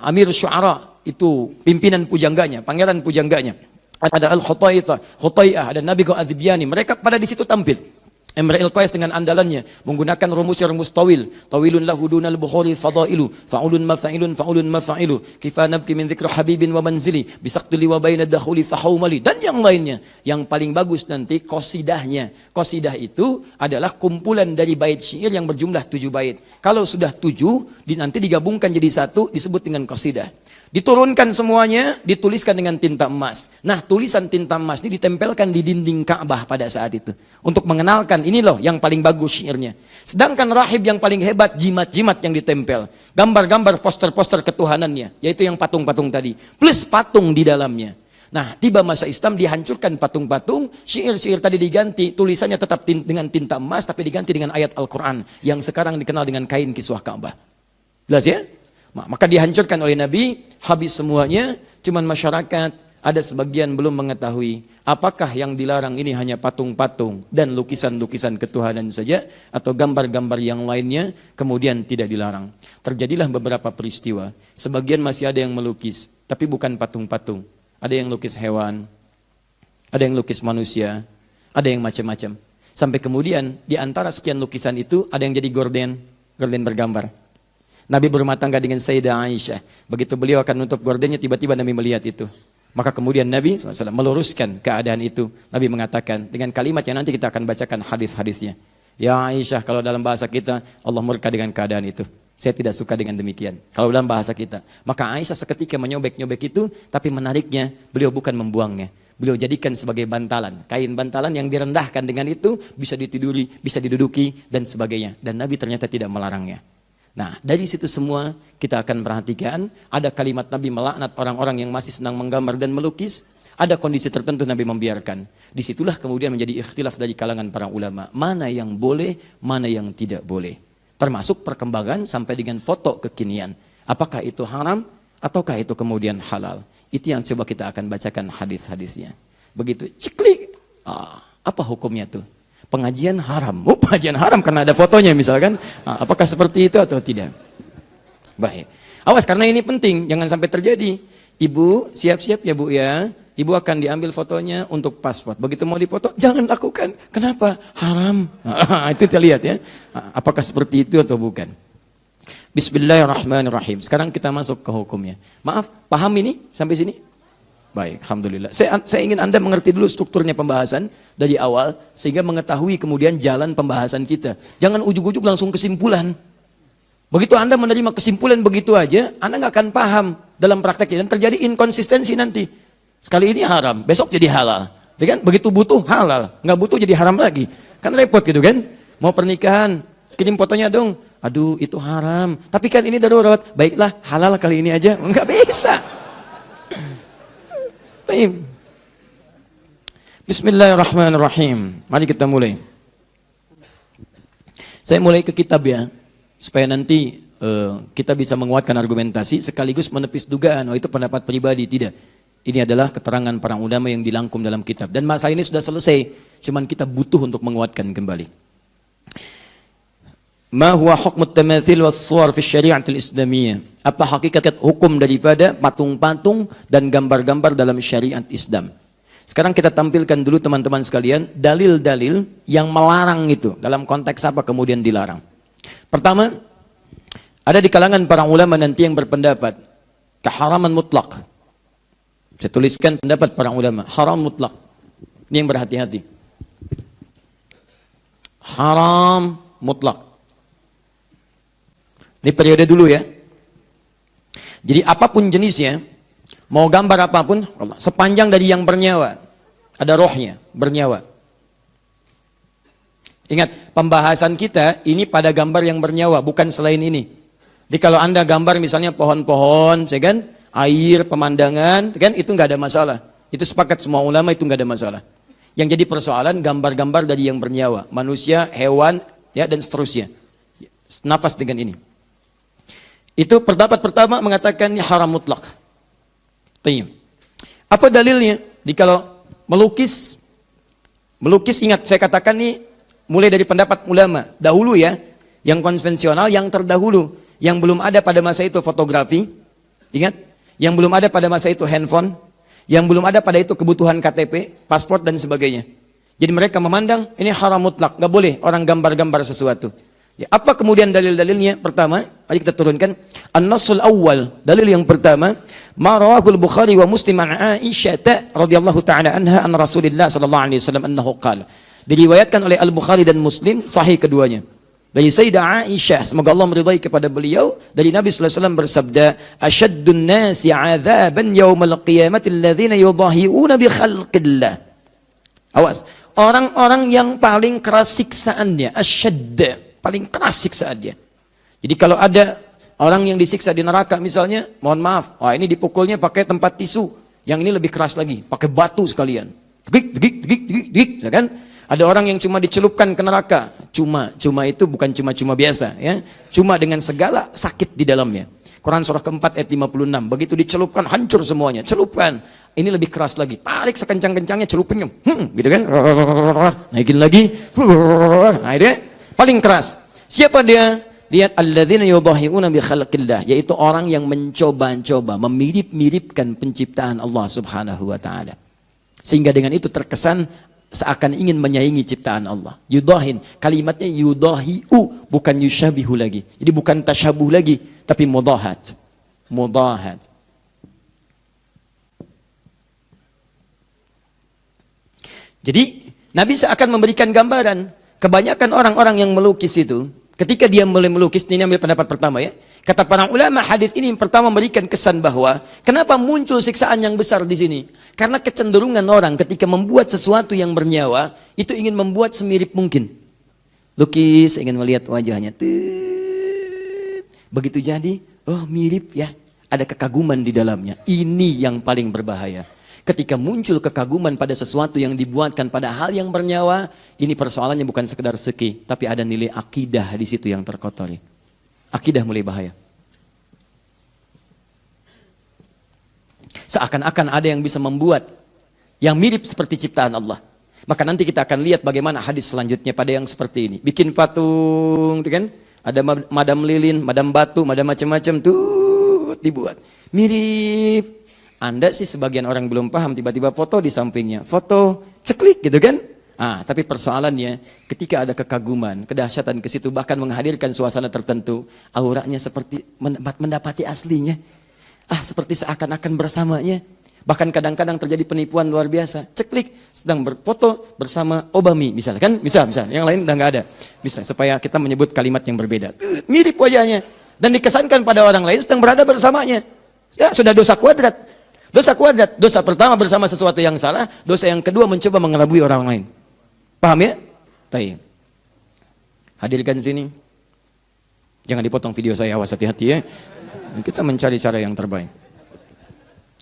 Amir Syu'ara, itu pimpinan pujangganya, pangeran pujangganya. Ada Al-Khutai'ah, ada Nabi Adhibyani. Mereka pada di situ tampil. Imrul Qais dengan andalannya menggunakan rumus tawil. Tawilun lahu dunal bukhari fadailu, fa'ulun mafa'ilu, kifa nabki min dzikri habibin wa manzili, bisaqtili wa baina dakhuli fahaumali, dan yang lainnya. Yang paling bagus nanti qasidahnya. Qasidah itu adalah kumpulan dari bait syair yang berjumlah 7 bait. Kalau sudah 7, nanti digabungkan jadi satu, disebut dengan qasidah. Diturunkan semuanya, dituliskan dengan tinta emas. Nah, tulisan tinta emas ini ditempelkan di dinding Ka'bah pada saat itu. Untuk mengenalkan, ini loh yang paling bagus syairnya. Sedangkan rahib yang paling hebat, jimat-jimat yang ditempel. Gambar-gambar poster-poster ketuhanannya, yaitu yang patung-patung tadi. Plus patung di dalamnya. Nah, tiba masa Islam dihancurkan patung-patung, syair-syair tadi diganti, tulisannya tetap dengan tinta emas, tapi diganti dengan ayat Al-Quran, yang sekarang dikenal dengan kain kiswah Ka'bah. Jelas ya? Maka dihancurkan oleh Nabi, habis semuanya, cuman masyarakat ada sebagian belum mengetahui apakah yang dilarang ini hanya patung-patung dan lukisan-lukisan ketuhanan saja atau gambar-gambar yang lainnya kemudian tidak dilarang. Terjadilah beberapa peristiwa. Sebagian masih ada yang melukis, tapi bukan patung-patung. Ada yang lukis hewan, ada yang lukis manusia, ada yang macam-macam. Sampai kemudian di antara sekian lukisan itu ada yang jadi gorden bergambar. Nabi berumah tangga dengan Sayyidah Aisyah. Begitu beliau akan nutup gordennya, tiba-tiba Nabi melihat itu. Maka kemudian Nabi SAW meluruskan keadaan itu. Nabi mengatakan dengan kalimat yang nanti kita akan bacakan hadis-hadisnya. Ya Aisyah, kalau dalam bahasa kita Allah murka dengan keadaan itu. Saya tidak suka dengan demikian. Kalau dalam bahasa kita. Maka Aisyah seketika menyobek-nyobek itu, tapi menariknya beliau bukan membuangnya. Beliau jadikan sebagai bantalan. Kain bantalan yang direndahkan dengan itu bisa ditiduri, bisa diduduki dan sebagainya. Dan Nabi ternyata tidak melarangnya. Nah, dari situ semua kita akan perhatikan ada kalimat Nabi melaknat orang-orang yang masih senang menggambar dan melukis, ada kondisi tertentu Nabi membiarkan. Disitulah kemudian menjadi ikhtilaf dari kalangan para ulama, mana yang boleh, mana yang tidak boleh. Termasuk perkembangan sampai dengan foto kekinian. Apakah itu haram ataukah itu kemudian halal? Itu yang coba kita akan bacakan hadis-hadisnya. Begitu ceklik, apa hukumnya tuh? Pengajian haram. Oh, pengajian haram karena ada fotonya misalkan. Apakah seperti itu atau tidak? Baik. Awas karena ini penting, jangan sampai terjadi. Ibu, siap-siap ya Bu ya. Ibu akan diambil fotonya untuk paspor. Begitu mau dipoto, jangan lakukan. Kenapa? Haram. Itu kita lihat ya. Apakah seperti itu atau bukan? Bismillahirrahmanirrahim. Sekarang kita masuk ke hukumnya. Maaf, paham ini sampai sini? Baik, alhamdulillah. Saya ingin Anda mengerti dulu strukturnya pembahasan dari awal sehingga mengetahui kemudian jalan pembahasan kita. Jangan ujuk-ujuk langsung kesimpulan. Begitu Anda menerima kesimpulan begitu aja, Anda nggak akan paham dalam prakteknya dan terjadi inkonsistensi nanti. Sekali ini haram, besok jadi halal. Ya kan? Begitu butuh halal, nggak butuh jadi haram lagi. Kan repot gitu kan? Mau pernikahan, kirim fotonya dong. Aduh, itu haram. Tapi kan ini darurat. Baiklah, halal kali ini aja. Nggak bisa. Bismillahirrahmanirrahim. Mari kita mulai. Saya mulai ke kitab ya, supaya nanti kita bisa menguatkan argumentasi sekaligus menepis dugaan. Oh itu pendapat pribadi, tidak. Ini adalah keterangan para ulama yang dilangkum dalam kitab. Dan masalah ini sudah selesai, cuman kita butuh untuk menguatkan kembali. Ma huwa hukmut tamathil was-suwar fi syari'atil islamiyah? Apa hakikat hukum daripada patung-patung dan gambar-gambar dalam syariat Islam? Sekarang kita tampilkan dulu teman-teman sekalian dalil-dalil yang melarang itu. Dalam konteks apa kemudian dilarang? Pertama, ada di kalangan para ulama nanti yang berpendapat keharaman mutlak. Saya tuliskan pendapat para ulama, haram mutlak. Ini yang berhati-hati. Haram mutlak. Ini periode dulu ya. Jadi apapun jenisnya, mau gambar apapun, sepanjang dari yang bernyawa, ada rohnya, bernyawa. Ingat, pembahasan kita ini pada gambar yang bernyawa, bukan selain ini. Jadi kalau Anda gambar misalnya pohon-pohon, ya kan, air, pemandangan, kan itu nggak ada masalah. Itu sepakat semua ulama, itu nggak ada masalah. Yang jadi persoalan gambar-gambar dari yang bernyawa, manusia, hewan, ya dan seterusnya. Nafas dengan ini. Itu pendapat pertama mengatakan haram mutlak. Apa dalilnya? Jadi kalau melukis ingat saya katakan nih mulai dari pendapat ulama dahulu ya, yang konvensional, yang terdahulu, yang belum ada pada masa itu fotografi, ingat, yang belum ada pada masa itu handphone, yang belum ada pada itu kebutuhan KTP, paspor dan sebagainya. Jadi mereka memandang ini haram mutlak, nggak boleh orang gambar-gambar sesuatu. Ya, apa kemudian dalil-dalilnya? Pertama, mari kita turunkan an-nassul awal. Dalil yang pertama, ma rawahul Bukhari wa Muslim an Aisyah radhiyallahu taala anha an Rasulillah sallallahu alaihi wasallam annahu qala. Diriwayatkan oleh Al-Bukhari dan Muslim, sahih keduanya. Dari Sayyidah Aisyah, semoga Allah meridai kepada beliau, dari Nabi sallallahu alaihi wasallam bersabda, "Ashaddun nasi 'adzaban yaumal qiyamati alladhina yudahiuna bi khalqillah." Awas, orang-orang yang paling keras siksaannya, asyadd, paling keras siksaannya. Jadi kalau ada orang yang disiksa di neraka misalnya, mohon maaf, wah ini dipukulnya pakai tempat tisu, yang ini lebih keras lagi, pakai batu sekalian. Degik, ya kan? Ada orang yang cuma dicelupkan ke neraka, cuma itu bukan cuma biasa, ya, cuma dengan segala sakit di dalamnya. Quran surah keempat ayat 56. Begitu dicelupkan hancur semuanya. Celupkan. Ini lebih keras lagi. Tarik sekencang-kencangnya, celupin. Gitu kan? Naikin lagi. Nah, itu paling keras. Siapa dia? Lihat alladzina yudahiuna bi khalqillah, yaitu orang yang mencoba-coba memirip-miripkan penciptaan Allah Subhanahu wa taala. Sehingga dengan itu terkesan seakan ingin menyaingi ciptaan Allah. Yudahin, kalimatnya yudahiu, bukan yushabihu lagi. Jadi bukan tasyabuh lagi, tapi mudahat. Mudahat. Jadi Nabi seakan memberikan gambaran. Kebanyakan orang-orang yang melukis itu, ketika dia mulai melukis, ini ambil pendapat pertama ya. Kata para ulama, hadis ini yang pertama memberikan kesan bahwa kenapa muncul siksaan yang besar di sini? Karena kecenderungan orang ketika membuat sesuatu yang bernyawa itu ingin membuat semirip mungkin. Lukis ingin melihat wajahnya. Begitu jadi, oh mirip ya. Ada kekaguman di dalamnya. Ini yang paling berbahaya. Ketika muncul kekaguman pada sesuatu yang dibuatkan pada hal yang bernyawa, ini persoalannya bukan sekedar fikih, tapi ada nilai akidah di situ yang terkotori. Akidah mulai bahaya. Seakan-akan ada yang bisa membuat yang mirip seperti ciptaan Allah. Maka nanti kita akan lihat bagaimana hadis selanjutnya pada yang seperti ini. Bikin patung, kan? Ada madam lilin, madam batu, madam macam-macam tuh dibuat. Mirip. Anda sih sebagian orang belum paham, tiba-tiba foto di sampingnya. Foto, ceklik gitu kan? Tapi persoalannya ketika ada kekaguman, kedahsyatan ke situ, bahkan menghadirkan suasana tertentu, auranya seperti mendapati aslinya. Seperti seakan-akan bersamanya. Bahkan kadang-kadang terjadi penipuan luar biasa. Ceklik, sedang berfoto bersama Obami, misalnya kan? Misal, yang lain udah nggak ada. Bisa supaya kita menyebut kalimat yang berbeda. Mirip wajahnya. Dan dikesankan pada orang lain sedang berada bersamanya. Ya, sudah dosa kuadrat. Dosa kuadrat, dosa pertama bersama sesuatu yang salah, dosa yang kedua mencoba mengelabui orang lain. Paham ya? Tayyib. Hadirkan sini. Jangan dipotong video saya, awas hati-hati ya. Kita mencari cara yang terbaik.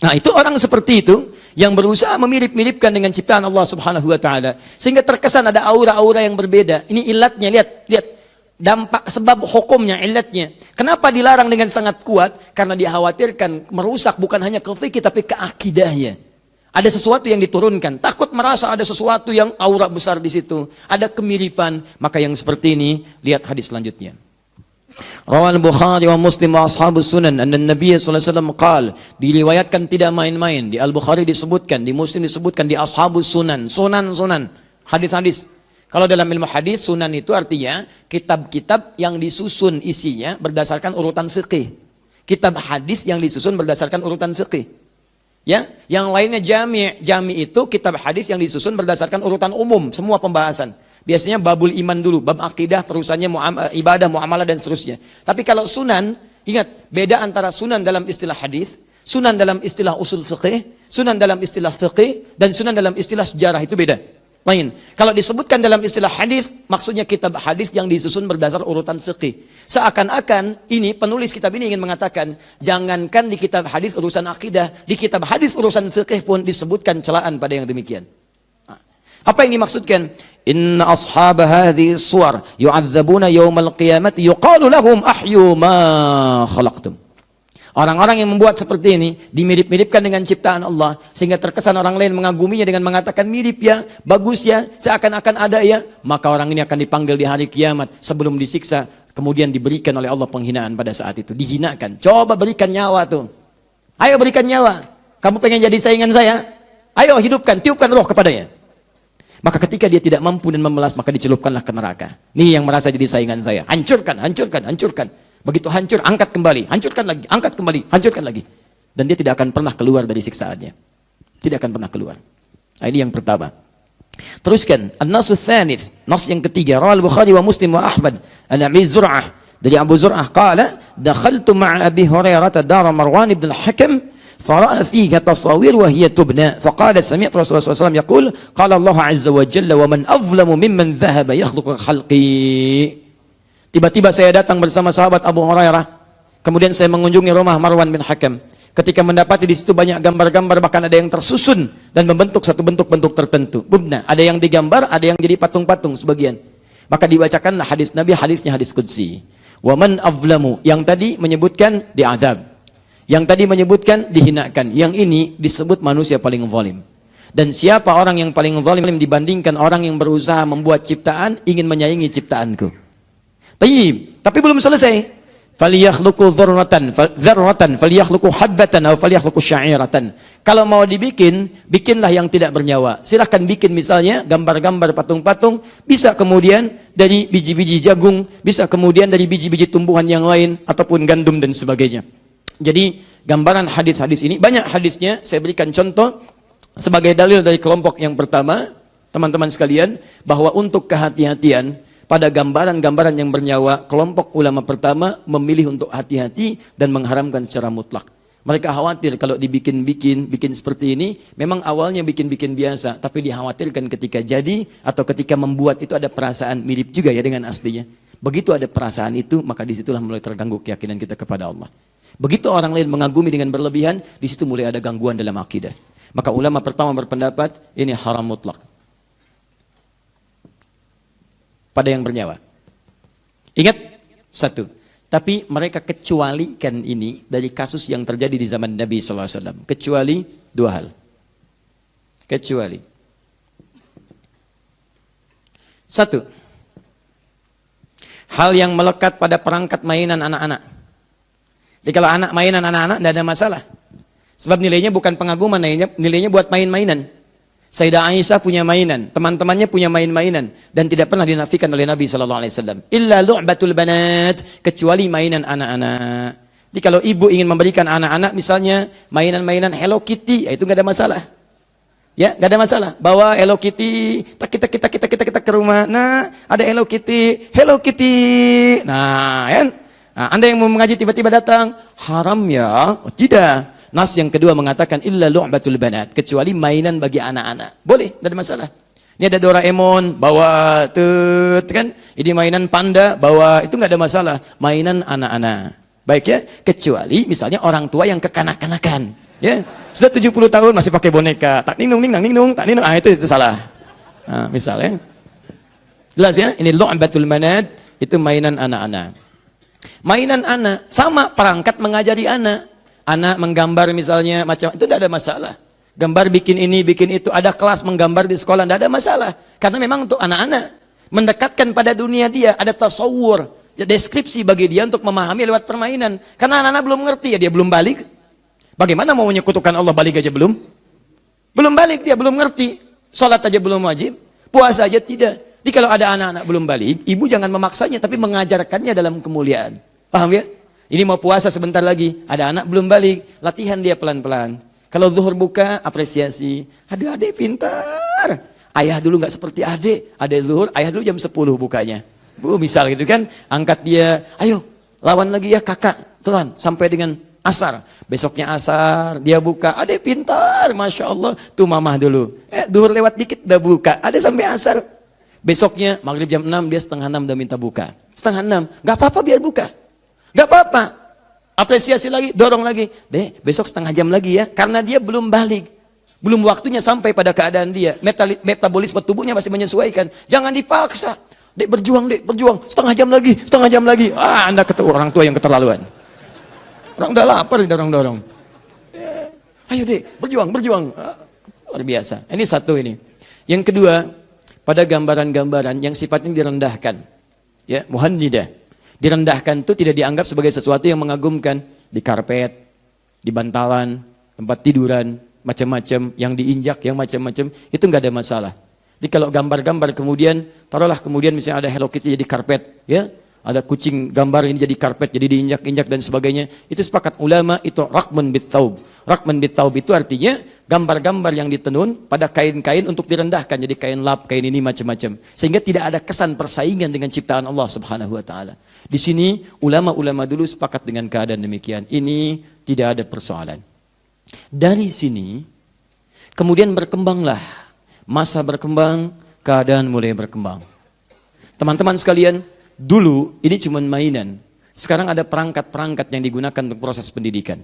Nah, itu orang seperti itu yang berusaha memirip-miripkan dengan ciptaan Allah Subhanahu wa taala sehingga terkesan ada aura-aura yang berbeda. Ini ilatnya, lihat. Dampak sebab hukumnya, illatnya. Kenapa dilarang dengan sangat kuat? Karena dikhawatirkan merusak bukan hanya ke fikih tapi ke akidahnya. Ada sesuatu yang diturunkan, takut merasa ada sesuatu yang aura besar di situ, ada kemiripan. Maka yang seperti ini, lihat hadis selanjutnya. Rawal Bukhari wa Muslim wa ashabus sunan anna Nabi sallallahu alaihi wasallam qala, diriwayatkan tidak main-main. Di Al-Bukhari disebutkan, di Muslim disebutkan, di ashabus sunan, sunan, hadis-hadis. Kalau dalam ilmu hadis, sunan itu artinya kitab-kitab yang disusun isinya berdasarkan urutan fikih. Kitab hadis yang disusun berdasarkan urutan fikih. Ya, yang lainnya jami'. Jami' itu kitab hadis yang disusun berdasarkan urutan umum, semua pembahasan. Biasanya babul iman dulu, bab akidah, terusannya ibadah, muamalah dan seterusnya. Tapi kalau sunan, ingat beda antara sunan dalam istilah hadis, sunan dalam istilah usul fikih, sunan dalam istilah fikih, dan sunan dalam istilah sejarah itu beda. Lain. Kalau disebutkan dalam istilah hadis, maksudnya kitab hadis yang disusun berdasar urutan fikih. Seakan-akan ini penulis kitab ini ingin mengatakan, jangankan di kitab hadis urusan akidah, di kitab hadis urusan fikih pun disebutkan celaan pada yang demikian. Apa yang dimaksudkan? Inna ashab hadhihi suwar yu'adzabuna yaumal qiyamati yuqalu lahum ahyu ma khalaqtum. Orang-orang yang membuat seperti ini dimirip-miripkan dengan ciptaan Allah sehingga terkesan orang lain mengaguminya dengan mengatakan mirip ya, bagus ya, seakan-akan ada ya, maka orang ini akan dipanggil di hari kiamat sebelum disiksa, kemudian diberikan oleh Allah penghinaan pada saat itu, dihinakan. Coba berikan nyawa tuh. Ayo berikan nyawa. Kamu pengen jadi saingan saya? Ayo hidupkan, tiupkan roh kepadanya. Maka ketika dia tidak mampu dan memelas, maka dicelupkanlah ke neraka. Nih yang merasa jadi saingan saya. Hancurkan. Begitu hancur, angkat kembali, hancurkan lagi, angkat kembali, hancurkan lagi. Dan dia tidak akan pernah keluar dari siksaannya. Tidak akan pernah keluar. Nah, ini yang pertama. Teruskan, an-nasu tsanits, nas yang ketiga, rawal Bukhari wa Muslim wa Ahmad, an Abi Zur'ah, dari Abu Zur'ah qala, dakhaltu ma'a Abi Hurairah dar Marwan ibn al-Hakam, fara'a fiha tasawir wa hiya tubna, faqala sami'tu Rasulullah sallallahu alaihi wasallam yaqul, qala Allah azza wa jalla wa man azlamu mimman dhahaba yakhluqu khalqi. Tiba-tiba saya datang bersama sahabat Abu Hurairah. Kemudian saya mengunjungi rumah Marwan bin Hakam. Ketika mendapati di situ banyak gambar-gambar, bahkan ada yang tersusun dan membentuk satu bentuk-bentuk tertentu. Bubna, ada yang digambar, ada yang jadi patung-patung sebagian. Maka dibacakanlah hadis Nabi, hadisnya hadis qudsi. Wa man azlamu, yang tadi menyebutkan diazab. Yang tadi menyebutkan dihinakan. Yang ini disebut manusia paling zalim. Dan siapa orang yang paling zalim dibandingkan orang yang berusaha membuat ciptaan ingin menyaingi ciptaanku. Tapi belum selesai. Falyakhluqu dzarratan falyakhluqu habbatan aw falyakhluqu sya'iratan. Kalau mau dibikin, bikinlah yang tidak bernyawa. Silahkan bikin misalnya gambar-gambar patung-patung, bisa kemudian dari biji-biji jagung, bisa kemudian dari biji-biji tumbuhan yang lain ataupun gandum dan sebagainya. Jadi gambaran hadis-hadis ini banyak hadisnya, saya berikan contoh sebagai dalil dari kelompok yang pertama, teman-teman sekalian, bahwa untuk kehati-hatian pada gambaran-gambaran yang bernyawa, kelompok ulama pertama memilih untuk hati-hati dan mengharamkan secara mutlak. Mereka khawatir kalau bikin seperti ini, memang awalnya bikin biasa, tapi dikhawatirkan ketika jadi atau ketika membuat itu ada perasaan mirip juga ya dengan aslinya. Begitu ada perasaan itu, maka disitulah mulai terganggu keyakinan kita kepada Allah. Begitu orang lain mengagumi dengan berlebihan, di situ mulai ada gangguan dalam akidah. Maka ulama pertama berpendapat ini haram mutlak pada yang bernyawa. Ingat satu, tapi mereka kecualikan ini dari kasus yang terjadi di zaman Nabi SAW. Kecuali dua hal. Kecuali satu, hal yang melekat pada perangkat mainan anak-anak. Jadi kalau anak mainan anak-anak tidak ada masalah. Sebab nilainya bukan pengaguman, nilainya buat main-mainan. Sayyidah Aisyah punya mainan, teman-temannya punya main-mainan, dan tidak pernah dinafikan oleh Nabi SAW. Illa lu'batul banat, kecuali mainan anak-anak. Jadi kalau ibu ingin memberikan anak-anak misalnya mainan-mainan Hello Kitty, ya itu nggak ada masalah. Ya, nggak ada masalah. Bawa Hello Kitty, kita ke rumah. Nah, ada Hello Kitty, Hello Kitty. Nah, kan? Nah, Anda yang mau mengaji tiba-tiba datang, haram ya? Oh, tidak. Nas yang kedua mengatakan illa lu'batul banat, kecuali mainan bagi anak-anak. Boleh, tidak ada masalah. Ini ada Doraemon, bawa kan? Ini mainan panda, bawa, itu nggak ada masalah. Mainan anak-anak. Baik ya, kecuali misalnya orang tua yang kekanak-kanakan, ya. Sudah 70 tahun masih pakai boneka, tak ninung, tak ninung, itu salah. Nah, misalnya. Jelas ya, ini lu'batul banat, itu mainan anak-anak. Mainan anak sama perangkat mengajari anak. Anak menggambar misalnya macam itu tidak ada masalah. Gambar bikin ini, bikin itu, ada kelas menggambar di sekolah tidak ada masalah. Karena memang untuk anak-anak mendekatkan pada dunia dia, ada tasawur, ya, deskripsi bagi dia untuk memahami lewat permainan. Karena anak-anak belum ngerti ya, dia belum balik. Bagaimana mau menyekutukan Allah, balik aja belum? Belum balik, dia belum ngerti. Salat aja belum wajib, puasa aja tidak. Jadi kalau ada anak-anak belum balik, ibu jangan memaksanya tapi mengajarkannya dalam kemuliaan. Paham ya? Ini mau puasa sebentar lagi, ada anak belum balik, latihan dia pelan-pelan. Kalau zuhur buka, apresiasi. Aduh, adek pintar. Ayah dulu nggak seperti adek. Adek zuhur, ayah dulu jam 10 bukanya. Bu, misal gitu kan, angkat dia, ayo lawan lagi ya kakak, telan sampai dengan asar. Besoknya asar, dia buka, adek pintar, Masya Allah. Tuh mamah dulu, zuhur lewat dikit udah buka, adek sampai asar. Besoknya maghrib jam 6, dia setengah 6 udah minta buka. Setengah 6, nggak apa-apa biar buka. Gak apa-apa, apresiasi lagi, dorong lagi. Dek, besok setengah jam lagi ya, karena dia belum balik, belum waktunya sampai pada keadaan dia. Metabolisme tubuhnya masih menyesuaikan. Jangan dipaksa. Dek, berjuang, setengah jam lagi. Ah, Anda ketemu orang tua yang keterlaluan. Orang udah lapar, dorong-dorong. Ayo dek, berjuang. Luar biasa. Ini satu ini. Yang kedua, pada gambaran-gambaran yang sifatnya direndahkan, ya, muhannidah. Direndahkan itu tidak dianggap sebagai sesuatu yang mengagumkan. Di karpet, di bantalan, tempat tiduran, macam-macam, yang diinjak, yang macam-macam, itu nggak ada masalah. Jadi kalau gambar-gambar kemudian, taruhlah kemudian misalnya ada Hello Kitty jadi karpet, ya, ada kucing gambar ini jadi karpet, jadi diinjak-injak dan sebagainya, itu sepakat ulama itu rakman bit-thaub. Rakman bit-thaub itu artinya gambar-gambar yang ditenun pada kain-kain untuk direndahkan, jadi kain lap, kain ini macam-macam, sehingga tidak ada kesan persaingan dengan ciptaan Allah Subhanahu wa taala. Di sini ulama-ulama dulu sepakat dengan keadaan demikian. Ini tidak ada persoalan. Dari sini kemudian berkembanglah, masa berkembang, keadaan mulai berkembang. Teman-teman sekalian, dulu ini cuma mainan. Sekarang ada perangkat-perangkat yang digunakan untuk proses pendidikan.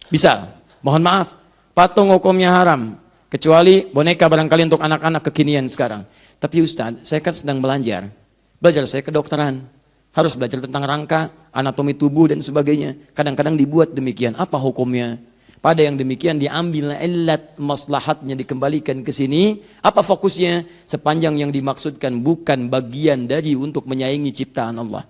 Bisa, mohon maaf, patung hukumnya haram, kecuali boneka barangkali untuk anak-anak kekinian sekarang. Tapi Ustaz, saya kan sedang belajar saya kedokteran. Harus belajar tentang rangka, anatomi tubuh dan sebagainya. Kadang-kadang dibuat demikian. Apa hukumnya? Pada yang demikian diambil illat maslahatnya dikembalikan ke sini. Apa fokusnya? Sepanjang yang dimaksudkan bukan bagian dari untuk menyaingi ciptaan Allah.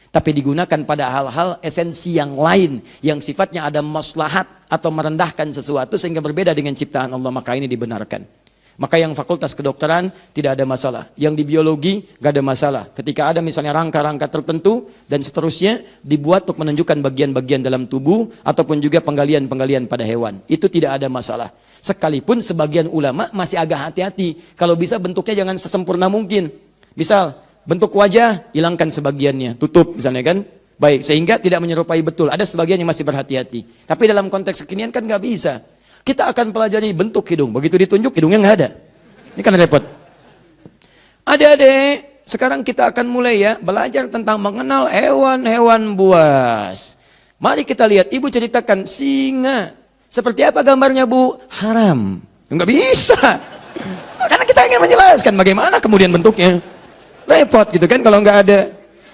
Tapi digunakan pada hal-hal esensi yang lain. Yang sifatnya ada maslahat atau merendahkan sesuatu sehingga berbeda dengan ciptaan Allah. Maka ini dibenarkan. Maka yang fakultas kedokteran tidak ada masalah. Yang di biologi gak ada masalah. Ketika ada misalnya rangka-rangka tertentu dan seterusnya dibuat untuk menunjukkan bagian-bagian dalam tubuh ataupun juga penggalian-penggalian pada hewan. Itu tidak ada masalah. Sekalipun sebagian ulama masih agak hati-hati. Kalau bisa bentuknya jangan sesempurna mungkin. Misal bentuk wajah hilangkan sebagiannya, tutup misalnya kan. Baik, sehingga tidak menyerupai betul. Ada sebagian yang masih berhati-hati. Tapi dalam konteks kekinian kan gak bisa. Kita akan pelajari bentuk hidung. Begitu ditunjuk, hidungnya nggak ada. Ini kan repot. Adik-adik, sekarang kita akan mulai ya belajar tentang mengenal hewan-hewan buas. Mari kita lihat, ibu ceritakan singa. Seperti apa gambarnya bu? Haram. Nggak bisa. Karena kita ingin menjelaskan bagaimana kemudian bentuknya. Repot gitu kan kalau nggak ada.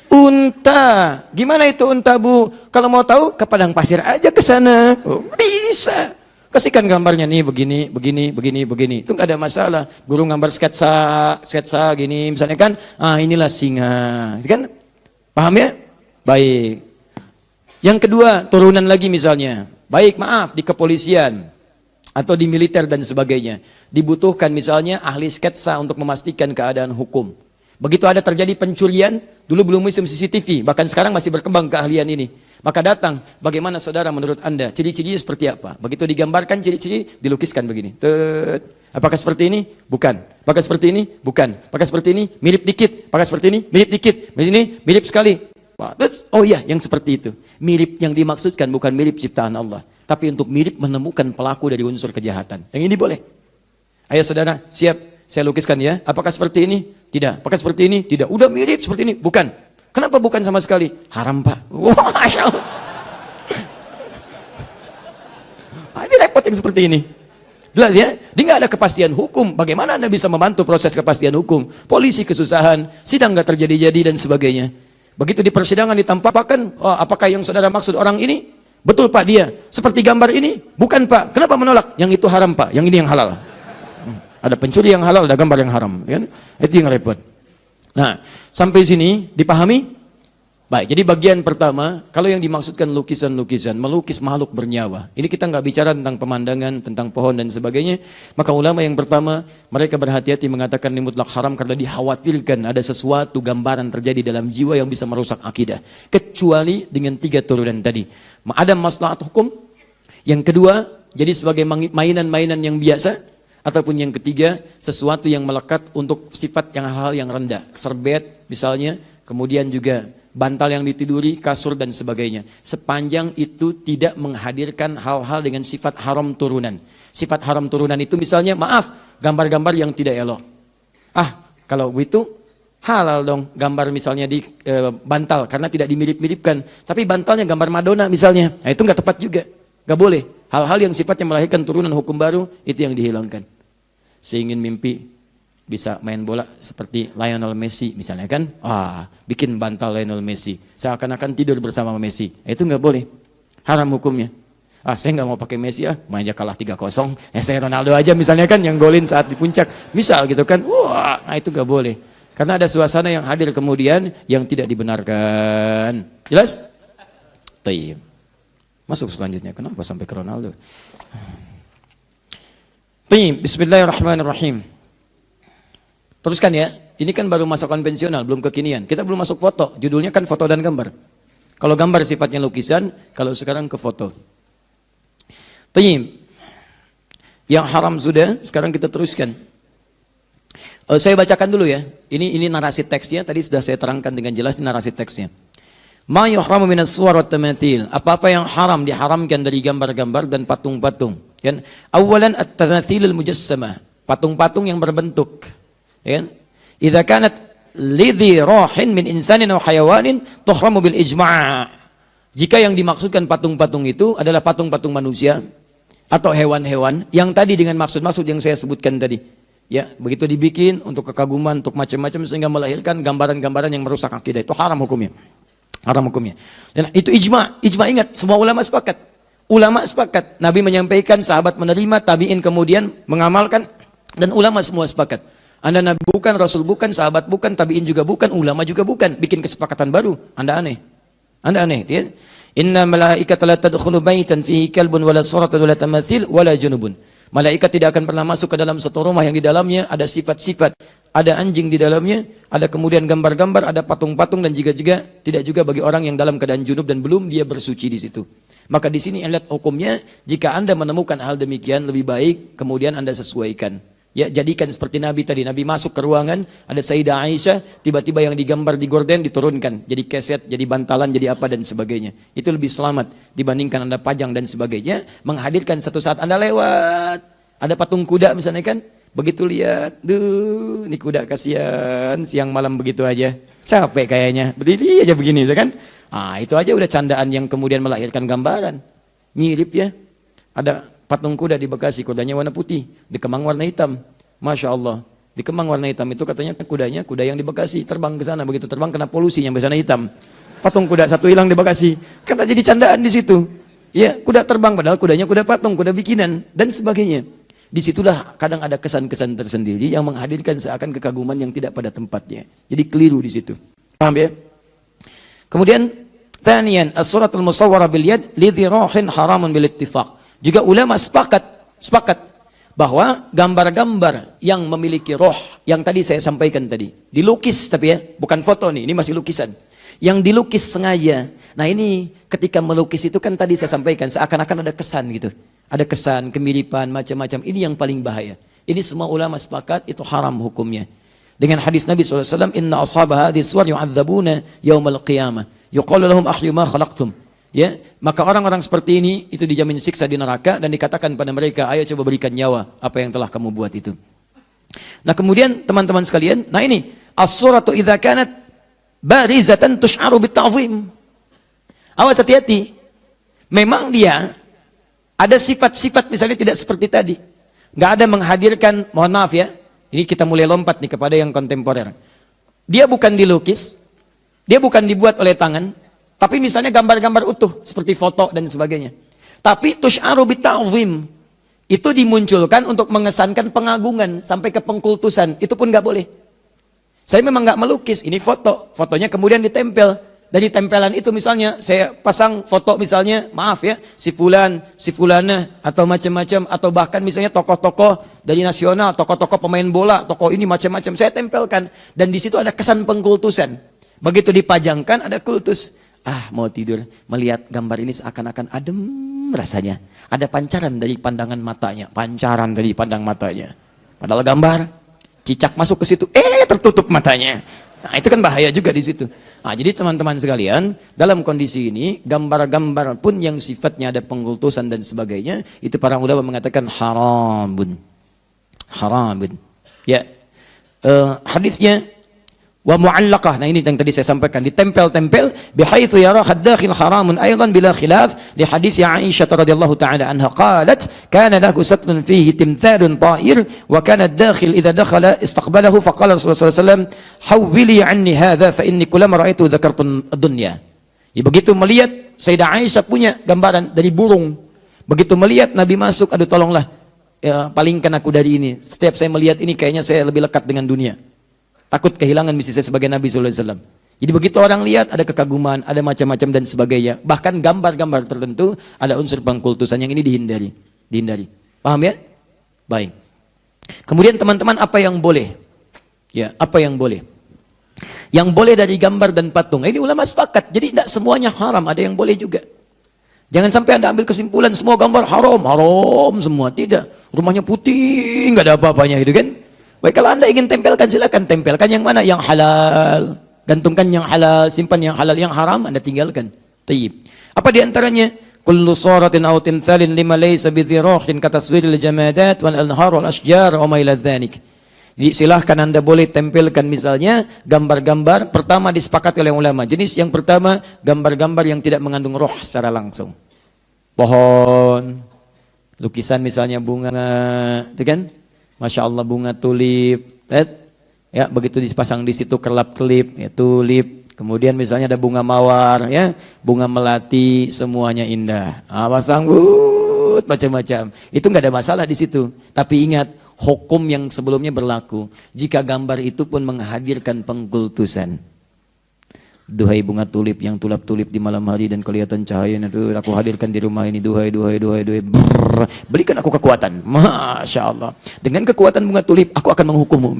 Unta. Gimana itu unta bu? Kalau mau tahu ke padang pasir aja ke sana. Oh, bisa. Kasihkan gambarnya nih begini, begini, begini, begini. Itu nggak ada masalah. Guru gambar sketsa gini, misalnya kan, inilah singa, kan? Paham ya? Baik. Yang kedua, turunan lagi misalnya. Baik, maaf di kepolisian atau di militer dan sebagainya. Dibutuhkan misalnya ahli sketsa untuk memastikan keadaan hukum. Begitu ada terjadi pencurian, dulu belum musim CCTV, bahkan sekarang masih berkembang keahlian ini. Maka datang, bagaimana saudara menurut anda? Ciri-cirinya seperti apa? Begitu digambarkan ciri-ciri, dilukiskan begini. Apakah seperti ini? Bukan. Apakah seperti ini? Bukan. Apakah seperti ini? Mirip dikit. Apakah seperti ini? Mirip dikit. Ini mirip sekali. Oh iya, yang seperti itu. Mirip yang dimaksudkan bukan mirip ciptaan Allah. Tapi untuk mirip menemukan pelaku dari unsur kejahatan. Yang ini boleh. Ayo saudara, siap. Saya lukiskan ya. Apakah seperti ini? Tidak. Apakah seperti ini? Tidak. Udah mirip seperti ini? Bukan. Kenapa bukan sama sekali? Haram pak. Wah, Masya Allah. Ini repot yang seperti ini. Jelas ya? Dia nggak ada kepastian hukum. Bagaimana anda bisa membantu proses kepastian hukum? Polisi kesusahan, sidang nggak terjadi-jadi dan sebagainya. Begitu di persidangan ditampakkan, oh, apakah yang saudara maksud orang ini? Betul pak dia. Seperti gambar ini? Bukan pak. Kenapa menolak? Yang itu haram pak. Yang ini yang halal. Ada pencuri yang halal, ada gambar yang haram. Kan? Itu yang repot. Nah, sampai sini dipahami? Baik, jadi bagian pertama, kalau yang dimaksudkan lukisan-lukisan, melukis makhluk bernyawa. Ini kita nggak bicara tentang pemandangan, tentang pohon dan sebagainya. Maka ulama yang pertama, mereka berhati-hati mengatakan ini mutlak haram karena dikhawatirkan ada sesuatu gambaran terjadi dalam jiwa yang bisa merusak akidah. Kecuali dengan 3 turunan tadi. Ada maslahat hukum. Yang kedua, jadi sebagai mainan-mainan yang biasa. Ataupun yang ketiga, sesuatu yang melekat untuk sifat yang hal-hal yang rendah. Serbet misalnya, kemudian juga bantal yang ditiduri, kasur dan sebagainya. Sepanjang itu tidak menghadirkan hal-hal dengan sifat haram turunan. Sifat haram turunan itu misalnya, maaf, gambar-gambar yang tidak elok. Kalau itu halal dong gambar misalnya di bantal, karena tidak dimirip-miripkan. Tapi bantalnya gambar Madonna misalnya, nah, itu nggak tepat juga. Nggak boleh. Hal-hal yang sifatnya melahirkan turunan hukum baru, itu yang dihilangkan. Saya ingin mimpi bisa main bola seperti Lionel Messi misalnya kan, bikin bantal Lionel Messi, seakan-akan tidur bersama Messi, itu nggak boleh, haram hukumnya. Saya nggak mau pakai Messi, main aja kalah 3-0, saya Ronaldo aja misalnya kan, yang golin saat di puncak, misal gitu kan, itu nggak boleh, karena ada suasana yang hadir kemudian yang tidak dibenarkan. Jelas? Tayyib. Masuk selanjutnya, kenapa sampai ke Ronaldo? Bismillahirrahmanirrahim. Teruskan ya. Ini kan baru masa konvensional, belum kekinian. Kita belum masuk foto. Judulnya kan foto dan gambar. Kalau gambar sifatnya lukisan, kalau sekarang ke foto. Yang haram sudah, sekarang kita teruskan. Saya bacakan dulu ya. Ini narasi teksnya. Tadi sudah saya terangkan dengan jelas ini narasi teksnya. Ma yuhramu minas suwar wat tamathil. Apa-apa yang haram diharamkan dari gambar-gambar dan patung-patung. Kan? Awalan at-tamathilul mujassamah, patung-patung yang berbentuk. Kan? Idza kanat lidhi rahin min insanin aw hayawanin tuhramu bil ijma'. Jika yang dimaksudkan patung-patung itu adalah patung-patung manusia atau hewan-hewan yang tadi dengan maksud-maksud yang saya sebutkan tadi. Ya, begitu dibikin untuk kekaguman, untuk macam-macam sehingga melahirkan gambaran-gambaran yang merusak akidah, itu haram hukumnya. Haram hukumnya. Dan itu ijma. Ijma, ingat, semua ulama sepakat. Ulama sepakat. Nabi menyampaikan, sahabat menerima, tabi'in kemudian mengamalkan, dan ulama semua sepakat. Anda Nabi bukan, Rasul bukan, sahabat bukan, tabi'in juga bukan, ulama juga bukan. Bikin kesepakatan baru. Anda aneh. Anda aneh. Ya? Inna malaikata la tadkhulu baitan fihi kalbun wala suratun wala tamathil wala junubun. Malaikat tidak akan pernah masuk ke dalam satu rumah yang di dalamnya ada sifat-sifat, ada anjing di dalamnya, ada kemudian gambar-gambar, ada patung-patung, dan juga tidak juga bagi orang yang dalam keadaan junub dan belum dia bersuci di situ. Maka di sini ilat hukumnya, jika Anda menemukan hal demikian lebih baik kemudian Anda sesuaikan. Ya, jadikan seperti Nabi tadi. Nabi masuk ke ruangan, ada Sayyidah Aisyah, tiba-tiba yang digambar di gorden diturunkan, jadi keset, jadi bantalan, jadi apa dan sebagainya. Itu lebih selamat dibandingkan Anda pajang dan sebagainya. Menghadirkan satu saat Anda lewat, ada patung kuda misalnya kan, begitu lihat, duh, ini kuda kasihan, siang malam begitu aja, capek kayaknya, berdiri aja begini, kan? Ah, itu aja udah candaan yang kemudian melahirkan gambaran. Mirip ya, ada patung kuda di Bekasi, kudanya warna putih, di Kemang warna hitam. Masya Allah, di Kemang warna hitam itu katanya kudanya, kuda yang di Bekasi, terbang ke sana, begitu terbang kena polusi, nyampe sana hitam. Patung kuda satu hilang di Bekasi, karena jadi candaan di situ. Ya, kuda terbang, padahal kudanya kuda patung, kuda bikinan, dan sebagainya. Disitulah kadang ada kesan-kesan tersendiri yang menghadirkan seakan kekaguman yang tidak pada tempatnya. Jadi keliru di situ. Paham ya? Kemudian, thaniyan, as-suratul musawwarah bil yad lidhi rohin haramun bil ittifaq. Juga ulama sepakat bahwa gambar-gambar yang memiliki roh, yang tadi saya sampaikan tadi, dilukis tapi ya, bukan foto nih, ini masih lukisan. Yang dilukis sengaja. Nah ini ketika melukis itu kan tadi saya sampaikan, seakan-akan ada kesan gitu. Ada kesan, kemiripan, macam-macam. Ini yang paling bahaya. Ini semua ulama sepakat, itu haram hukumnya. Dengan hadis Nabi SAW, Inna ashaba hadhihi suwar yu'adzabuna yaumal qiyamah. Yuqalu lahum ahyu ma khalaqtum. Ya, maka orang-orang seperti ini itu dijamin siksa di neraka dan dikatakan pada mereka, ayo coba berikan nyawa apa yang telah kamu buat itu. Nah kemudian teman-teman sekalian, nah ini as-suratu idza kanat barizatan tush'aru bit-ta'zim. Awas hati-hati. Memang dia ada sifat-sifat misalnya tidak seperti tadi. Enggak ada menghadirkan, mohon maaf ya. Ini kita mulai lompat nih kepada yang kontemporer. Dia bukan dilukis, dia bukan dibuat oleh tangan. Tapi misalnya gambar-gambar utuh seperti foto dan sebagainya. Tapi tush'aru bita'zim itu dimunculkan untuk mengesankan pengagungan sampai ke pengkultusan. Itu pun nggak boleh. Saya memang nggak melukis, ini foto. Fotonya kemudian ditempel. Dari tempelan itu misalnya saya pasang foto misalnya, maaf ya, si fulan, si fulana atau macam-macam, atau bahkan misalnya tokoh-tokoh dari nasional, tokoh-tokoh pemain bola, tokoh ini macam-macam saya tempelkan dan di situ ada kesan pengkultusan. Begitu dipajangkan ada kultus. Ah, mau tidur, melihat gambar ini seakan-akan adem rasanya. Ada pancaran dari pandangan matanya, pancaran dari pandang matanya. Padahal gambar, cicak masuk ke situ, tertutup matanya. Nah, itu kan bahaya juga di situ. Nah, jadi teman-teman sekalian, dalam kondisi ini, gambar-gambar pun yang sifatnya ada pengkultusan dan sebagainya, itu para ulama mengatakan haramun. Haramun. Ya, hadisnya, wa mu'allaqah, nah ini yang tadi saya sampaikan, ditempel-tempel bihaitsu yara haddakhil haramun aidan bila khilaf li hadits Aisyah radhiyallahu taala anha qalat kana lahu satrun fihi timthalun ta'ir wa kana ad-dakhil idza dakhala istaqbalahu faqala Rasulullah sallallahu alaihi wasallam hawwili anni hadha fa inni kullama ra'aitu dzakartu ad-dunya. Ya, begitu melihat Sayyidah Aisyah punya gambaran dari burung, begitu melihat Nabi masuk, aduh tolonglah ya, palingkan aku dari ini, setiap saya melihat ini kayaknya saya lebih lekat dengan dunia. Takut kehilangan misi saya sebagai Nabi SAW. Jadi begitu orang lihat ada kekaguman, ada macam-macam dan sebagainya. Bahkan gambar-gambar tertentu ada unsur pengkultusan yang ini dihindari. Dihindari. Paham ya? Baik. Kemudian teman-teman apa yang boleh? Ya, apa yang boleh? Yang boleh dari gambar dan patung. Ini ulama sepakat. Jadi tidak semuanya haram, ada yang boleh juga. Jangan sampai Anda ambil kesimpulan semua gambar haram, haram semua. Tidak. Rumahnya putih, nggak ada apa-apanya gitu kan? Baik, kalau Anda ingin tempelkan silakan tempelkan yang mana, yang halal, gantungkan yang halal, simpan yang halal, yang haram Anda tinggalkan. Tayyib. Apa di antaranya? Kullu suratin aw timthalin lima laysa bidhirahin kataswiril jamadat wal anhar wal ashjar wa ma ila dzalik. Jadi silahkan Anda boleh tempelkan misalnya gambar-gambar, pertama disepakati oleh ulama. Jenis yang pertama gambar-gambar yang tidak mengandung roh secara langsung. Pohon, lukisan misalnya bunga, itu kan? Masya Allah bunga tulip, ya begitu dipasang di situ kelap-kelip, ya tulip, Kemudian misalnya ada bunga mawar, ya, bunga melati, semuanya indah. Pasang macam-macam. Itu nggak ada masalah di situ. Tapi ingat, hukum yang sebelumnya berlaku. Jika gambar itu pun menghadirkan pengkultusan. Duhai bunga tulip yang tulap-tulip di malam hari dan kelihatan cahayanya, aku hadirkan di rumah ini, duhai. Berikan aku kekuatan. Masya Allah. Dengan kekuatan bunga tulip, aku akan menghukummu.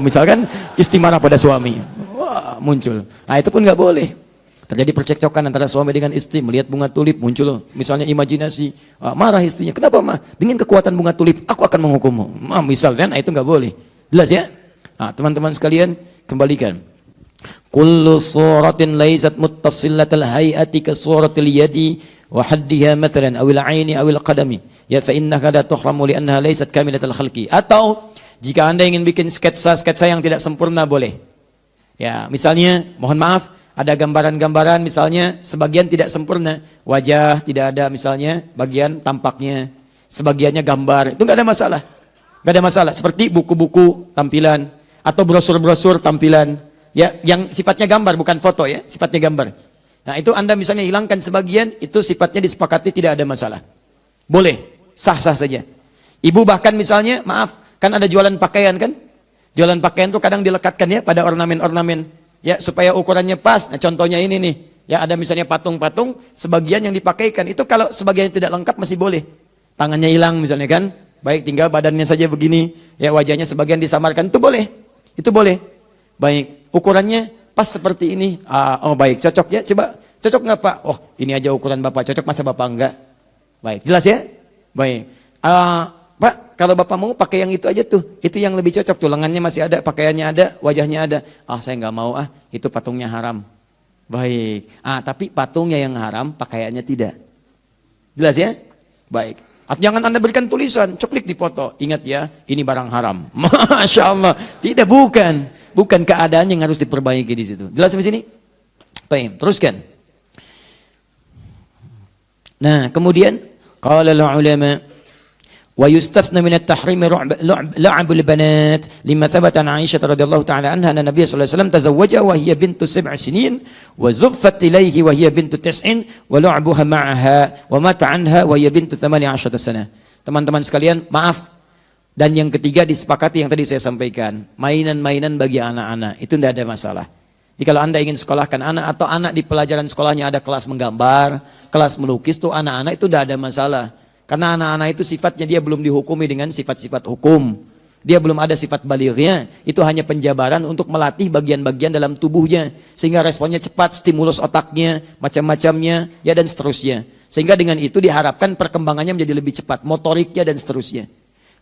Misalkan istri marah pada suami. Wah, muncul. Nah, itu pun nggak boleh. Terjadi percekcokan antara suami dengan istri, melihat bunga tulip, muncul misalnya imajinasi, marah istrinya. Kenapa mah? Dengan kekuatan bunga tulip, aku akan menghukummu. Misalnya, nah itu nggak boleh. Jelas ya? Nah, teman-teman sekalian, kembalikan. Kullu suratin laysat muttasilatal hay'ati ka suratil yadi wa haddiha mathalan awil aini awil qadami ya fa innaka la tuhramu li annaha laysat kamilatal khalqi. Atau jika Anda ingin bikin sketsa yang tidak sempurna, boleh. Ya, misalnya mohon maaf, ada gambaran-gambaran misalnya sebagian tidak sempurna, wajah tidak ada misalnya, bagian tampaknya, sebagiannya gambar, itu nggak ada masalah. Nggak ada masalah, seperti buku-buku tampilan atau brosur-brosur tampilan. Ya, yang sifatnya gambar bukan foto ya, sifatnya gambar. Nah, itu Anda misalnya hilangkan sebagian, itu sifatnya disepakati tidak ada masalah. Boleh, sah-sah saja. Ibu bahkan misalnya, maaf, kan ada jualan pakaian kan? Jualan pakaian itu kadang dilekatkan ya pada ornamen-ornamen ya supaya ukurannya pas. Nah, contohnya ini nih. Ya, ada misalnya patung-patung, sebagian yang dipakaikan. Itu kalau sebagian tidak lengkap masih boleh. Tangannya hilang misalnya kan? Baik, tinggal badannya saja begini, ya wajahnya sebagian disamarkan, itu boleh. Itu boleh. Baik. Ukurannya pas seperti ini. Oh baik, cocok ya. Coba, cocok nggak Pak? Oh ini aja ukuran Bapak, cocok masa Bapak enggak? Baik, jelas ya? Baik. Pak, kalau Bapak mau pakai yang itu aja tuh. Itu yang lebih cocok tuh, lengannya masih ada, pakaiannya ada, wajahnya ada. Saya nggak mau itu patungnya haram. Baik. Tapi patungnya yang haram, pakaiannya tidak. Jelas ya? Baik. Jangan Anda berikan tulisan, ceklik di foto. Ingat ya, ini barang haram. Masya Allah. Tidak, bukan. Bukan keadaan yang harus diperbaiki di situ. Jelas sampai sini? Baik, teruskan. Nah, kemudian qala al-ulama wa yustathna min at-tahrim la'abul banat lima thabata an Aisyah radhiyallahu ta'ala anha anna Nabiy sallallahu alaihi wasallam tazawwaja wa hiya bintu 7 sinin wa zuffat ilayhi wa hiya bintu 9 wa la'abuha ma'aha wa mata anha wa hiya bintu 18 sana. Teman-teman sekalian, maaf. Dan yang ketiga disepakati yang tadi saya sampaikan, mainan-mainan bagi anak-anak itu tidak ada masalah. Jadi kalau Anda ingin sekolahkan anak atau anak di pelajaran sekolahnya ada kelas menggambar, kelas melukis, tuh anak-anak itu tidak ada masalah. Karena anak-anak itu sifatnya dia belum dihukumi dengan sifat-sifat hukum. Dia belum ada sifat balighnya. Itu hanya penjabaran untuk melatih bagian-bagian dalam tubuhnya. Sehingga responnya cepat, stimulus otaknya, macam-macamnya, ya dan seterusnya. Sehingga dengan itu diharapkan perkembangannya menjadi lebih cepat, motoriknya dan seterusnya.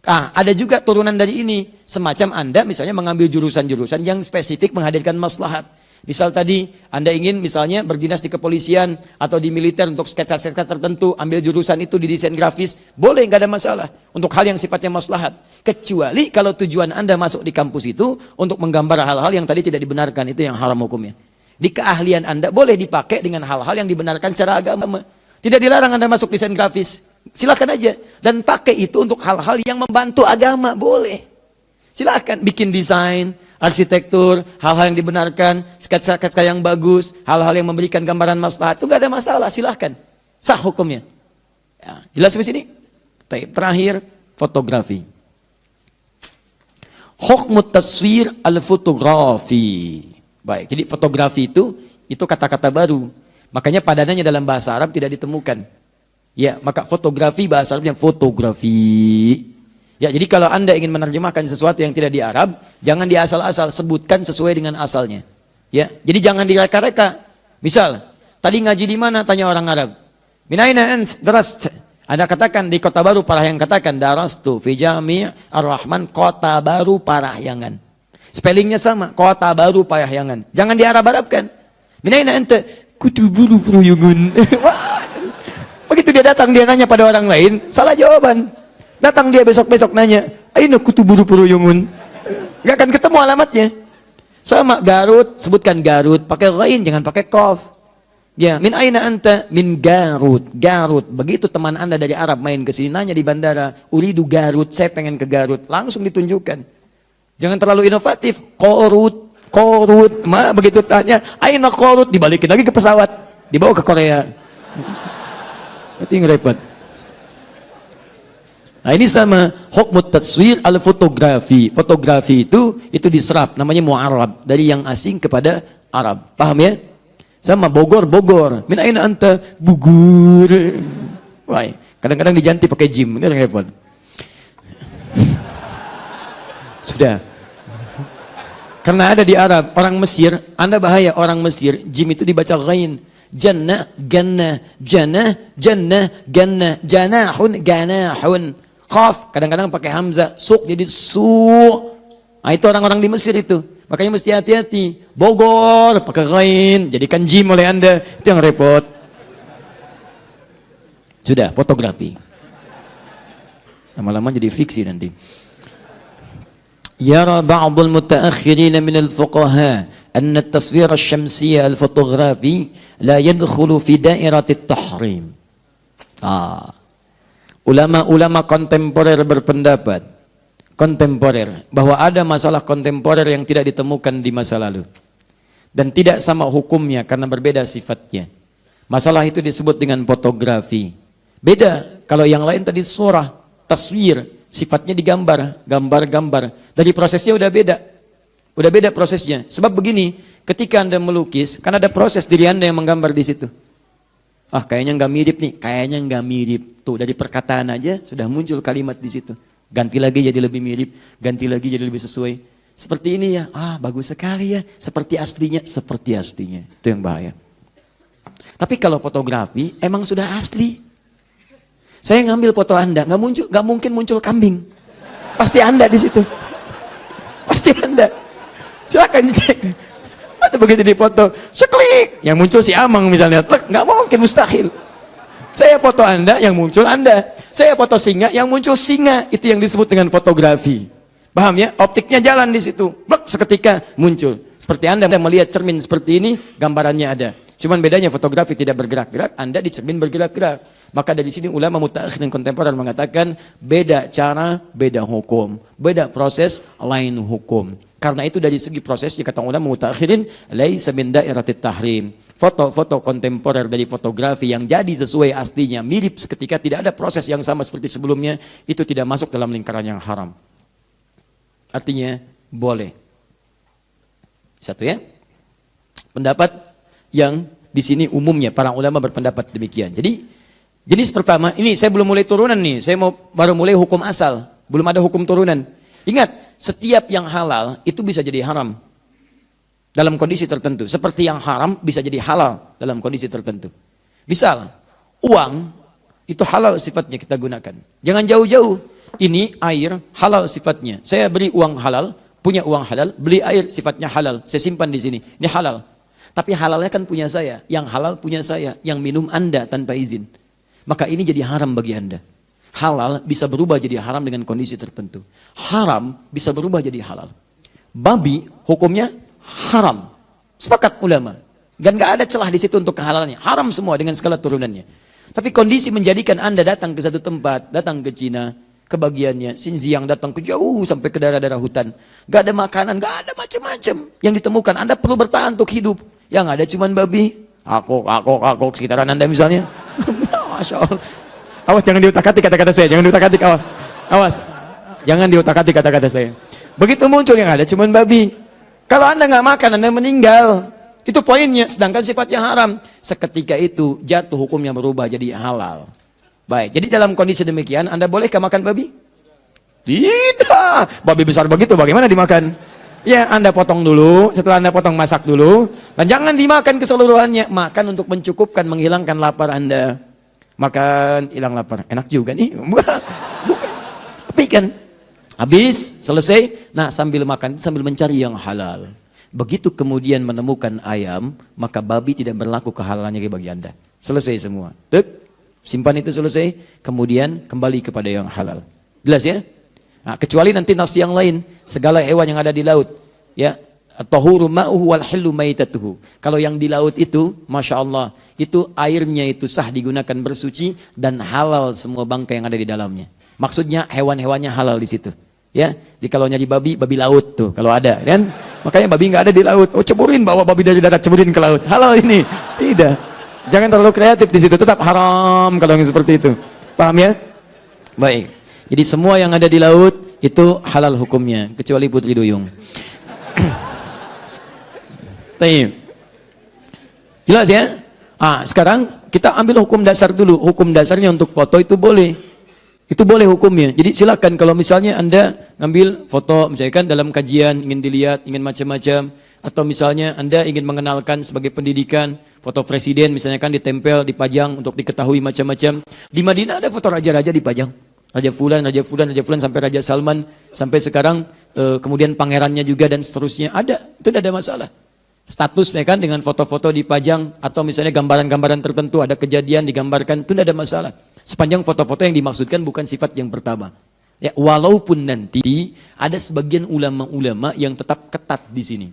Ada juga turunan dari ini. Semacam Anda misalnya mengambil jurusan-jurusan yang spesifik menghadirkan maslahat. Misal tadi Anda ingin misalnya berdinas di kepolisian atau di militer untuk sketsa-sketsa tertentu, ambil jurusan itu di desain grafis, boleh, nggak ada masalah untuk hal yang sifatnya maslahat. Kecuali kalau tujuan Anda masuk di kampus itu untuk menggambar hal-hal yang tadi tidak dibenarkan, itu yang haram hukumnya. Di keahlian Anda boleh dipakai dengan hal-hal yang dibenarkan secara agama. Tidak dilarang Anda masuk desain grafis, silakan aja, dan pakai itu untuk hal-hal yang membantu agama, boleh. Silahkan bikin desain, arsitektur, hal-hal yang dibenarkan, sketsa-sketsa yang bagus, hal-hal yang memberikan gambaran maslahat, itu gak ada masalah, silahkan. Sah hukumnya. Ya, jelas sampai sini? Terakhir, fotografi. Hukmut taswir al-fotografi. Baik, jadi fotografi itu kata-kata baru. Makanya padanannya dalam bahasa Arab tidak ditemukan. Ya, maka fotografi bahasa Arabnya fotografi. Ya, jadi kalau Anda ingin menerjemahkan sesuatu yang tidak di Arab, jangan di asal-asal, sebutkan sesuai dengan asalnya. Ya, jadi jangan direka-reka. Misal, tadi ngaji di mana? Tanya orang Arab. Min aina ant darast? Anda katakan di Kota Baru Parahyangan, katakan darastu fi Jami' Ar-Rahman Kota Baru Parahyangan. Spellingnya sama, Kota Baru Parahyangan. Jangan di Arab-Arabkan. Min aina anta? Kutubulu Pruyungun. Begitu dia datang, dia nanya pada orang lain, salah jawaban. Datang dia besok-besok nanya, aina kutubulu Pruyungun. Gak akan ketemu alamatnya. Sama Garut, sebutkan Garut, pakai ghain, jangan pakai qaf. Ya, min aina anta? Min Garut. Garut. Begitu teman Anda dari Arab main ke sini nanya di bandara, uridu Garut, saya pengen ke Garut, langsung ditunjukkan. Jangan terlalu inovatif. Korut, Korut. Begitu tanya, aina Korut, dibalikin lagi ke pesawat, dibawa ke Korea. Itu yang repot. Nah ini sama hukmut taswir al fotografi. Fotografi itu diserap, namanya mu'arab, dari yang asing kepada Arab. Paham ya? Sama Bogor. Min aina anta? Bugur. Wah, kadang-kadang diganti pakai jim, ini yang repot. Sudah. Karena ada di Arab, orang Mesir, Anda bahaya orang Mesir, jim itu dibaca ghain. Jannah, gannah, jannah, jannah, gannah, janahun, ganahun. Qaf, kadang-kadang pakai hamzah, suq jadi su'. Nah itu orang-orang di Mesir itu. Makanya mesti hati-hati. Bogor, pakai ghain, jadikan jim oleh Anda. Itu yang repot. Sudah, fotografi. Lama-lama jadi fiksi nanti. Yara ba'dul mutaakhirin min al-fuqaha anna at-taswir asy-syamsiyya al-fotografi la yadkhulu fi dairati at-tahrim. Ulama-ulama kontemporer berpendapat bahwa ada masalah kontemporer yang tidak ditemukan di masa lalu dan tidak sama hukumnya karena berbeda sifatnya. Masalah itu disebut dengan fotografi. Beda kalau yang lain tadi surah, taswir, sifatnya digambar, gambar-gambar. Dari prosesnya udah beda prosesnya. Sebab begini, ketika Anda melukis, kan ada proses diri Anda yang menggambar di situ. Kayaknya nggak mirip nih, kayaknya nggak mirip. Tuh dari perkataan aja sudah muncul kalimat di situ. Ganti lagi jadi lebih mirip, ganti lagi jadi lebih sesuai. Seperti ini ya, bagus sekali ya. Seperti aslinya. Itu yang bahaya. Tapi kalau fotografi emang sudah asli. Saya ngambil foto Anda, nggak mungkin muncul kambing. Pasti Anda di situ. Pasti Anda. Silakan cek. Atau begitu di foto, seklik, yang muncul si Amang misalnya, nggak mungkin, mustahil. Saya foto Anda, yang muncul Anda. Saya foto singa, yang muncul singa. Itu yang disebut dengan fotografi. Paham ya? Optiknya jalan di situ. Blok, seketika muncul. Seperti Anda melihat cermin seperti ini, gambarannya ada. Cuman bedanya fotografi tidak bergerak-gerak, Anda di cermin bergerak-gerak. Maka dari sini ulama mutaakhir dan kontemporer mengatakan beda cara, beda hukum, beda proses, lain hukum. Karena itu dari segi prosesnya kata ulama mutaakhirin laisa min dairatit tahrim. Foto-foto kontemporer dari fotografi yang jadi sesuai aslinya, mirip seketika, tidak ada proses yang sama seperti sebelumnya, itu tidak masuk dalam lingkaran yang haram. Artinya boleh. Satu ya. Pendapat yang di sini umumnya para ulama berpendapat demikian. Jadi jenis pertama, ini saya belum mulai turunan nih, saya baru mulai hukum asal, belum ada hukum turunan. Ingat, setiap yang halal itu bisa jadi haram dalam kondisi tertentu. Seperti yang haram bisa jadi halal dalam kondisi tertentu. Misal, uang itu halal sifatnya kita gunakan. Jangan jauh-jauh, ini air halal sifatnya. Saya beri uang halal, punya uang halal, beli air sifatnya halal, saya simpan di sini, ini halal. Tapi halalnya kan punya saya, yang halal punya saya, yang minum Anda tanpa izin. Maka ini jadi haram bagi Anda. Halal bisa berubah jadi haram dengan kondisi tertentu. Haram bisa berubah jadi halal. Babi hukumnya haram. Sepakat ulama. Dan gak ada celah di situ untuk kehalalannya. Haram semua dengan segala turunannya. Tapi kondisi menjadikan Anda datang ke satu tempat, datang ke Cina, kebagiannya, Xinjiang, datang ke jauh sampai ke daerah-daerah hutan. Gak ada makanan, gak ada macam-macam yang ditemukan. Anda perlu bertahan untuk hidup. Yang ada cuman babi, akok sekitaran Anda misalnya. Masya Allah. Awas jangan diutak-atik kata-kata saya, jangan diutak-atik, awas. Awas. Jangan diutak-atik kata-kata saya. Begitu muncul yang ada cuman babi. Kalau Anda nggak makan, Anda meninggal. Itu poinnya, sedangkan sifatnya haram. Seketika itu jatuh hukumnya berubah jadi halal. Baik, jadi dalam kondisi demikian, Anda bolehkah makan babi? Tidak. Babi besar begitu bagaimana dimakan? Ya, Anda potong dulu, setelah Anda potong masak dulu, dan jangan dimakan keseluruhannya. Makan untuk mencukupkan, menghilangkan lapar Anda. Makan, hilang lapar. Enak juga nih. Bukan. Tapi kan, habis, selesai. Nah, sambil makan, sambil mencari yang halal. Begitu kemudian menemukan ayam, maka babi tidak berlaku kehalalannya bagi Anda. Selesai semua. Tuk, simpan itu selesai, kemudian kembali kepada yang halal. Jelas ya? Nah, kecuali nanti nas yang lain, segala hewan yang ada di laut, ya, tahuru ma'uhu wal hillu maitatuhu. Kalau yang di laut itu, Masya Allah, itu airnya itu sah digunakan bersuci dan halal semua bangkai yang ada di dalamnya. Maksudnya hewan-hewannya halal di situ. Ya, jadi kalau nyari babi, babi laut tuh kalau ada kan. Makanya babi nggak ada di laut. Oh, ceburin, bawa babi dari darat, ceburin ke laut. Halal ini. Tidak. Jangan terlalu kreatif di situ, tetap haram kalau yang seperti itu. Paham ya? Baik. Jadi semua yang ada di laut itu halal hukumnya, kecuali putri duyung. Baik. Jelas ya? Sekarang kita ambil hukum dasar dulu. Hukum dasarnya untuk foto itu boleh. Itu boleh hukumnya. Jadi silakan kalau misalnya Anda ngambil foto, misalkan dalam kajian, ingin dilihat, ingin macam-macam, atau misalnya Anda ingin mengenalkan sebagai pendidikan, foto presiden misalnya kan ditempel, dipajang untuk diketahui macam-macam. Di Madinah ada foto raja-raja dipajang. Raja Fulan, Raja Fulan, Raja Fulan, sampai Raja Salman, sampai sekarang kemudian pangerannya juga dan seterusnya. Ada, itu tidak ada masalah. Status ya kan dengan foto-foto dipajang, atau misalnya gambaran-gambaran tertentu, ada kejadian digambarkan, itu tidak ada masalah. Sepanjang foto-foto yang dimaksudkan bukan sifat yang pertama. Ya, walaupun nanti ada sebagian ulama-ulama yang tetap ketat di sini.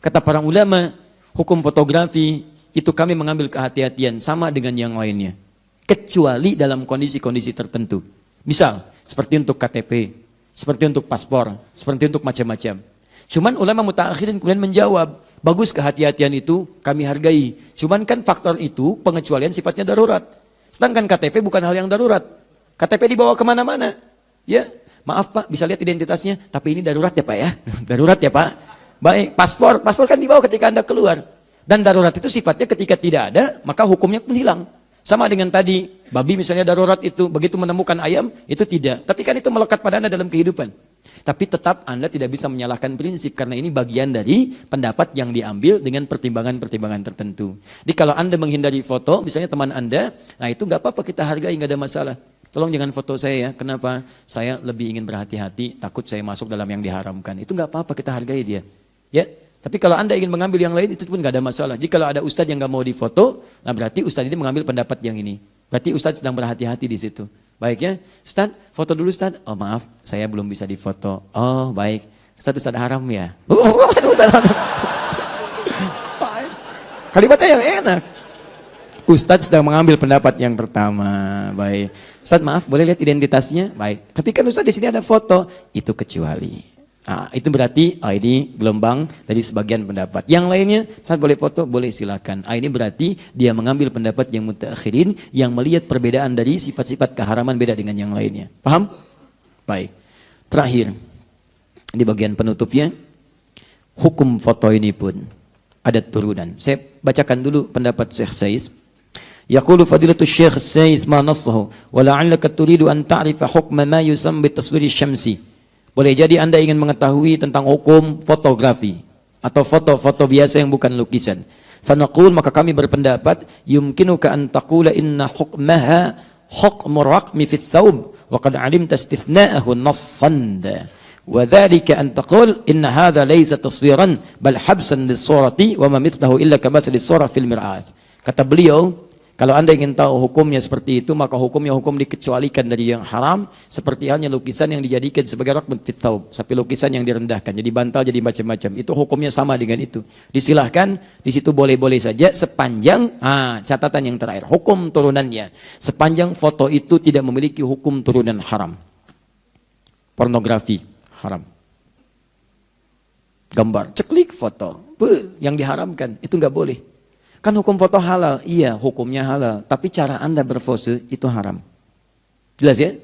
Kata para ulama, hukum fotografi itu kami mengambil kehati-hatian sama dengan yang lainnya. Kecuali dalam kondisi-kondisi tertentu. Misal, seperti untuk KTP, seperti untuk paspor, seperti untuk macam-macam. Cuman ulama mutaakhirin kemudian menjawab, bagus kehati-hatian itu kami hargai. Cuman kan faktor itu pengecualian sifatnya darurat. Sedangkan KTP bukan hal yang darurat. KTP dibawa kemana-mana. Ya, maaf Pak, bisa lihat identitasnya, tapi ini darurat ya Pak ya. Darurat ya Pak. Baik, paspor kan dibawa ketika Anda keluar. Dan darurat itu sifatnya ketika tidak ada, maka hukumnya pun hilang. Sama dengan tadi, babi misalnya darurat itu, begitu menemukan ayam, itu tidak. Tapi kan itu melekat pada Anda dalam kehidupan. Tapi tetap Anda tidak bisa menyalahkan prinsip, karena ini bagian dari pendapat yang diambil dengan pertimbangan-pertimbangan tertentu. Jadi kalau Anda menghindari foto, misalnya teman Anda, nah itu nggak apa-apa, kita hargai, nggak ada masalah. Tolong jangan foto saya ya, kenapa? Saya lebih ingin berhati-hati, takut saya masuk dalam yang diharamkan. Itu nggak apa-apa, kita hargai dia. Ya, tapi kalau Anda ingin mengambil yang lain, itu pun nggak ada masalah. Jadi kalau ada ustadz yang nggak mau difoto, nah berarti ustadz ini mengambil pendapat yang ini. Berarti ustadz sedang berhati-hati di situ. Baik ya, Ustaz, foto dulu Ustaz. Oh maaf, saya belum bisa difoto. Oh baik, Ustaz haram ya. Kalimatnya yang enak. Ustaz sedang mengambil pendapat yang pertama. Baik, Ustaz maaf, boleh lihat identitasnya? Baik, tapi kan Ustaz di sini ada foto. Itu kecuali. Itu berarti ini gelombang dari sebagian pendapat. Yang lainnya, saat boleh foto, boleh silakan. Ini berarti dia mengambil pendapat yang mutaakhirin, yang melihat perbedaan dari sifat-sifat keharaman beda dengan yang lainnya. Paham? Baik. Terakhir, di bagian penutupnya, hukum foto ini pun ada turunan. Saya bacakan dulu pendapat Syekh Saiz. Yaqulu fadilatul Syekh Saiz ma nassahu wa la'allaka turidu an ta'rifa hukma ma yusamma bitaswiri syamsi. Boleh jadi Anda ingin mengetahui tentang hukum fotografi atau foto-foto biasa yang bukan lukisan. Fanaqul, maka kami berpendapat, yumkinuka an taqula inna hukmaha hukmu raqmi fi thawb wa qad 'alimta istithna'ahu nassan. Wa dhalika an taqul inna hadha laysa taswiran bal habsan lis-surati wa ma mithluhu illa kamathali as-surah fil mir'at. Kata beliau, kalau Anda ingin tahu hukumnya seperti itu, maka hukumnya hukum dikecualikan dari yang haram, seperti halnya lukisan yang dijadikan sebagai raqmun fit thawb, sapi lukisan yang direndahkan, jadi bantal, jadi macam-macam. Itu hukumnya sama dengan itu. Disilahkan, di situ boleh-boleh saja, sepanjang, catatan yang terakhir, hukum turunannya. Sepanjang foto itu tidak memiliki hukum turunan haram. Pornografi, haram. Gambar, ceklik foto, yang diharamkan, itu nggak boleh. Kan hukum foto halal, iya hukumnya halal, tapi cara Anda berpose itu haram. Jelas ya?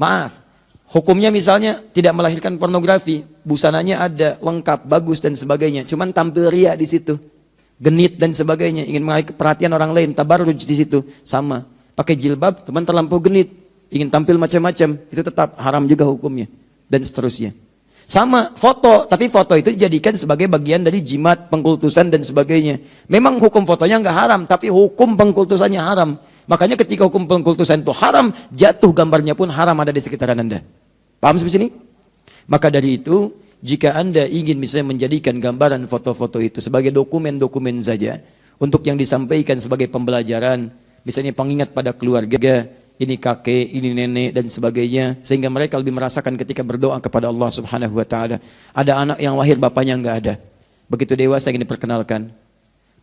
Maaf, hukumnya misalnya tidak melahirkan pornografi, busananya ada, lengkap, bagus dan sebagainya, cuman tampil ria di situ, genit dan sebagainya, ingin menarik perhatian orang lain, tabarruj di situ, sama. Pakai jilbab, teman terlampau genit, ingin tampil macam-macam, itu tetap haram juga hukumnya, dan seterusnya. Sama foto, tapi foto itu dijadikan sebagai bagian dari jimat, pengkultusan dan sebagainya. Memang hukum fotonya nggak haram, tapi hukum pengkultusannya haram. Makanya ketika hukum pengkultusan itu haram, jatuh gambarnya pun haram ada di sekitaran Anda. Paham sampai sini? Maka dari itu, jika Anda ingin misalnya menjadikan gambaran foto-foto itu sebagai dokumen-dokumen saja, untuk yang disampaikan sebagai pembelajaran, misalnya pengingat pada keluarga, ini kakek, ini nenek dan sebagainya, sehingga mereka lebih merasakan ketika berdoa kepada Allah Subhanahu wa taala. Ada anak yang lahir bapaknya enggak ada. Begitu dewasa ingin diperkenalkan.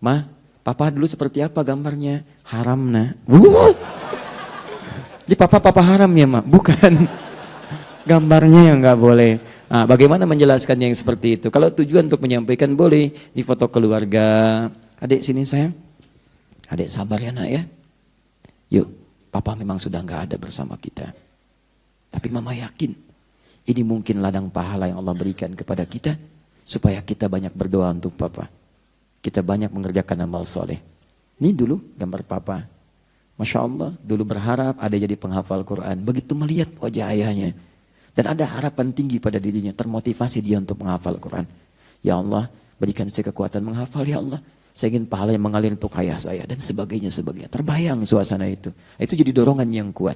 "Ma, papa dulu seperti apa gambarnya?" "Haram, Nak." Jadi papa haram ya, Ma? Bukan. Gambarnya yang nggak boleh. Nah, bagaimana menjelaskan yang seperti itu? Kalau tujuan untuk menyampaikan boleh di foto keluarga. Adik sini sayang. Adik sabar ya nak ya. Yuk, papa memang sudah nggak ada bersama kita. Tapi mama yakin ini mungkin ladang pahala yang Allah berikan kepada kita supaya kita banyak berdoa untuk papa. Kita banyak mengerjakan amal soleh. Ini dulu gambar papa. Masya Allah, dulu berharap ada jadi penghafal Quran. Begitu melihat wajah ayahnya. Dan ada harapan tinggi pada dirinya, termotivasi dia untuk menghafal Quran. Ya Allah, berikan saya kekuatan menghafal, ya Allah. Saya ingin pahala yang mengalir untuk ayah saya, dan sebagainya. Terbayang suasana itu. Itu jadi dorongan yang kuat.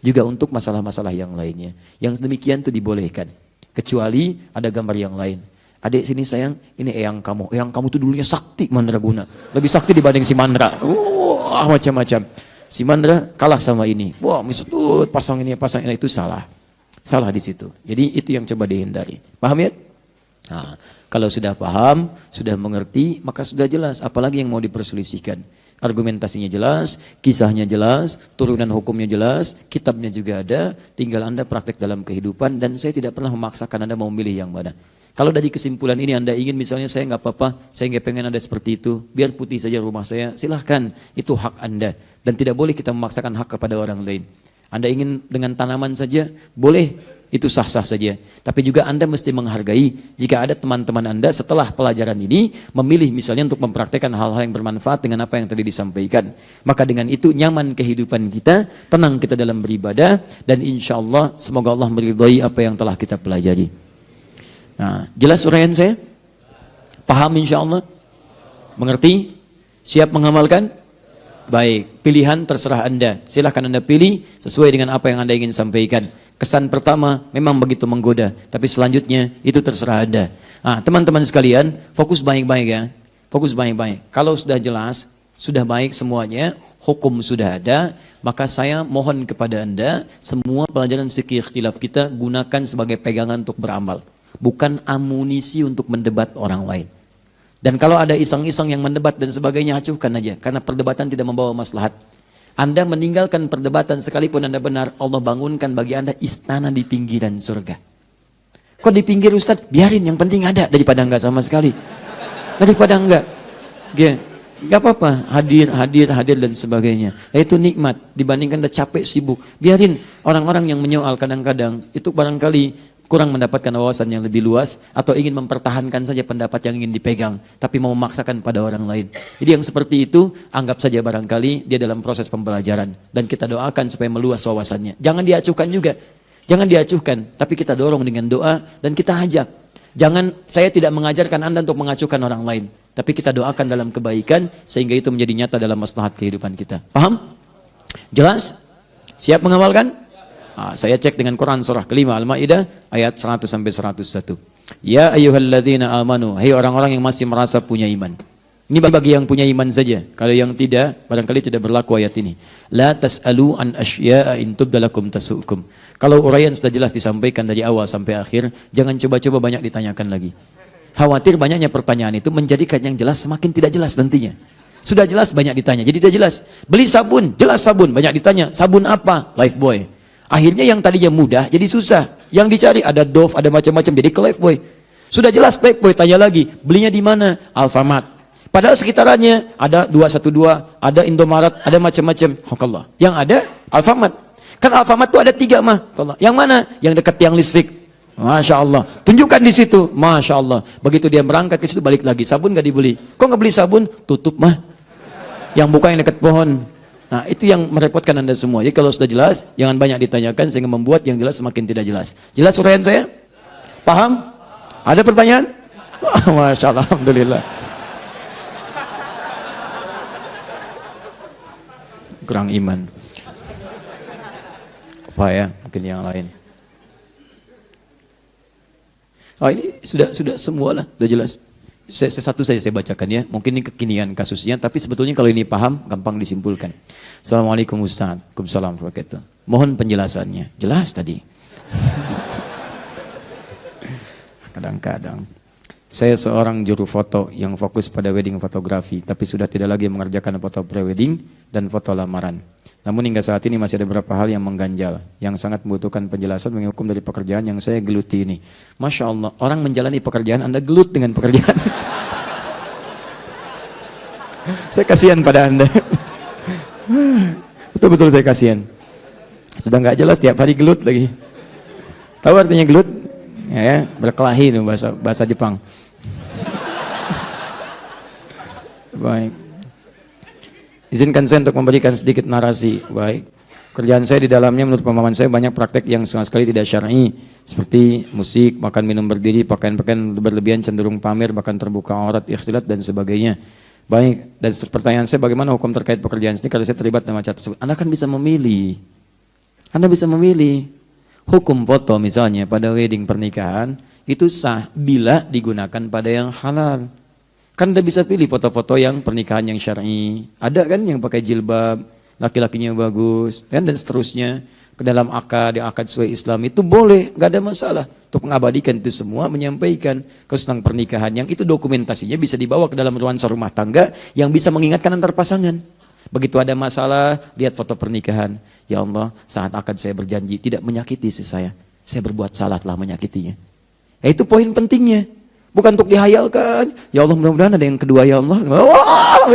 Juga untuk masalah-masalah yang lainnya. Yang demikian itu dibolehkan. Kecuali ada gambar yang lain. Adik sini sayang, ini eyang kamu. Eyang kamu itu dulunya sakti mandraguna. Lebih sakti dibanding si Mandra. Wah, macam-macam. Si Mandra kalah sama ini. Wah, misut pasang ini, itu salah. Salah di situ. Jadi itu yang coba dihindari. Paham ya? Nah, kalau sudah paham, sudah mengerti, maka sudah jelas. Apalagi yang mau diperselisihkan. Argumentasinya jelas, kisahnya jelas, turunan hukumnya jelas, kitabnya juga ada. Tinggal Anda praktek dalam kehidupan. Dan saya tidak pernah memaksakan Anda mau milih yang mana. Kalau dari kesimpulan ini Anda ingin misalnya saya nggak apa-apa, saya nggak pengen ada seperti itu, biar putih saja rumah saya, silahkan. Itu hak Anda. Dan tidak boleh kita memaksakan hak kepada orang lain. Anda ingin dengan tanaman saja, boleh, itu sah-sah saja. Tapi juga Anda mesti menghargai jika ada teman-teman Anda setelah pelajaran ini memilih misalnya untuk mempraktekkan hal-hal yang bermanfaat dengan apa yang tadi disampaikan. Maka dengan itu nyaman kehidupan kita, tenang kita dalam beribadah, dan insya Allah semoga Allah meridhai apa yang telah kita pelajari. Nah, jelas uraian saya? Paham insya Allah? Mengerti? Siap mengamalkan? Baik, pilihan terserah Anda. Silahkan Anda pilih sesuai dengan apa yang Anda ingin sampaikan. Kesan pertama memang begitu menggoda, tapi selanjutnya itu terserah Anda. Nah, teman-teman sekalian, fokus baik-baik ya. Fokus baik-baik. Kalau sudah jelas, sudah baik semuanya, hukum sudah ada, maka saya mohon kepada Anda, semua pelajaran fikih ikhtilaf kita gunakan sebagai pegangan untuk beramal. Bukan amunisi untuk mendebat orang lain. Dan kalau ada iseng-iseng yang mendebat dan sebagainya, acuhkan aja. Karena perdebatan tidak membawa maslahat. Anda meninggalkan perdebatan sekalipun Anda benar, Allah bangunkan bagi Anda istana di pinggiran surga. Kok di pinggir Ustaz? Biarin, yang penting ada. Daripada enggak sama sekali. Daripada enggak. Gak apa-apa, hadir dan sebagainya. Itu nikmat. Dibandingkan Anda capek, sibuk. Biarin orang-orang yang menyoal kadang-kadang, itu barangkali kurang mendapatkan wawasan yang lebih luas atau ingin mempertahankan saja pendapat yang ingin dipegang tapi mau memaksakan pada orang lain. Jadi yang seperti itu anggap saja barangkali dia dalam proses pembelajaran dan kita doakan supaya meluas wawasannya. Jangan diacuhkan juga. Jangan diacuhkan, tapi kita dorong dengan doa dan kita ajak. Jangan, saya tidak mengajarkan Anda untuk mengacuhkan orang lain, tapi kita doakan dalam kebaikan sehingga itu menjadi nyata dalam maslahat kehidupan kita. Paham? Jelas? Siap mengamalkan? Saya cek dengan Quran surah kelima Al-Ma'idah ayat 100 sampai 101. Ya ayyuhalladzina amanu, hai orang-orang yang masih merasa punya iman. Ini bagi yang punya iman saja. Kalau yang tidak, barangkali tidak berlaku ayat ini. La tas'alu an asya'a in tubdalakum tasu'kum. Kalau uraian sudah jelas disampaikan dari awal sampai akhir, jangan coba-coba banyak ditanyakan lagi. Khawatir banyaknya pertanyaan itu menjadikan yang jelas semakin tidak jelas nantinya. Sudah jelas banyak ditanya, jadi tidak jelas. Beli sabun, jelas sabun, banyak ditanya. Sabun apa? Lifebuoy. Akhirnya yang tadinya mudah jadi susah. Yang dicari ada Dove, ada macam-macam, jadi ke Lifebuoy. Sudah jelas Lifebuoy, tanya lagi, belinya di mana? Alfamart. Padahal sekitarannya ada 212, ada Indomaret, ada macam-macam. Allah. Yang ada Alfamart. Kan Alfamart itu ada 3 mah. Allah. Yang mana? Yang dekat tiang listrik. Masya Allah. Tunjukkan di situ. Masya Allah. Begitu dia berangkat ke situ balik lagi. Sabun gak dibeli. Kok gak beli sabun? Tutup mah. Yang buka yang dekat pohon. Nah, itu yang merepotkan Anda semua. Jadi kalau sudah jelas, jangan banyak ditanyakan sehingga membuat yang jelas semakin tidak jelas. Jelas uraian saya? Paham? Ada pertanyaan? Masya Allah, alhamdulillah. Kurang iman. Apa ya? Mungkin yang lain. Oh, ini sudah semua lah, sudah jelas. Satu saja saya bacakan ya, mungkin ini kekinian kasusnya, tapi sebetulnya kalau ini paham, gampang disimpulkan. Assalamualaikum Ustaz, Waalaikumsalam warahmatullahi wabarakatuh. Mohon penjelasannya, jelas tadi. Kadang-kadang, saya seorang juru foto yang fokus pada wedding fotografi, tapi sudah tidak lagi mengerjakan foto pre-wedding dan foto lamaran. Namun hingga saat ini masih ada beberapa hal yang mengganjal, yang sangat membutuhkan penjelasan mengenai hukum dari pekerjaan yang saya geluti ini. Masya Allah, orang menjalani pekerjaan, Anda gelut dengan pekerjaan. Saya kasihan pada Anda. Betul-betul saya kasihan. Sudah nggak jelas, tiap hari gelut lagi. Tahu artinya gelut? Ya, berkelahi itu bahasa Jepang. Baik. Izinkan saya untuk memberikan sedikit narasi. Baik. Kerjaan saya di dalamnya menurut pemahaman saya banyak praktek yang sama sekali tidak syar'i, seperti musik, makan minum berdiri, pakaian-pakaian berlebihan, cenderung pamer, bahkan terbuka aurat, ikhtilat dan sebagainya. Baik, dan pertanyaan saya, bagaimana hukum terkait pekerjaan ini kalau saya terlibat dalam acara tersebut? Anda kan bisa memilih. Anda bisa memilih. Hukum foto misalnya pada wedding pernikahan itu sah bila digunakan pada yang halal. Kan Anda bisa pilih foto-foto yang pernikahan yang syar'i. Ada kan yang pakai jilbab, laki-lakinya bagus, dan seterusnya. Ke dalam akad, yang akad sesuai Islam itu boleh, nggak ada masalah. Untuk mengabadikan itu semua, menyampaikan tentang pernikahan yang itu dokumentasinya bisa dibawa ke dalam nuansa rumah tangga yang bisa mengingatkan antar pasangan. Begitu ada masalah, lihat foto pernikahan. Ya Allah, saat akad saya berjanji tidak menyakiti istri saya. Saya berbuat salah telah menyakitinya. Ya, itu poin pentingnya. Bukan untuk dihayalkan. Ya Allah, mudah-mudahan ada yang kedua ya Allah. Wah,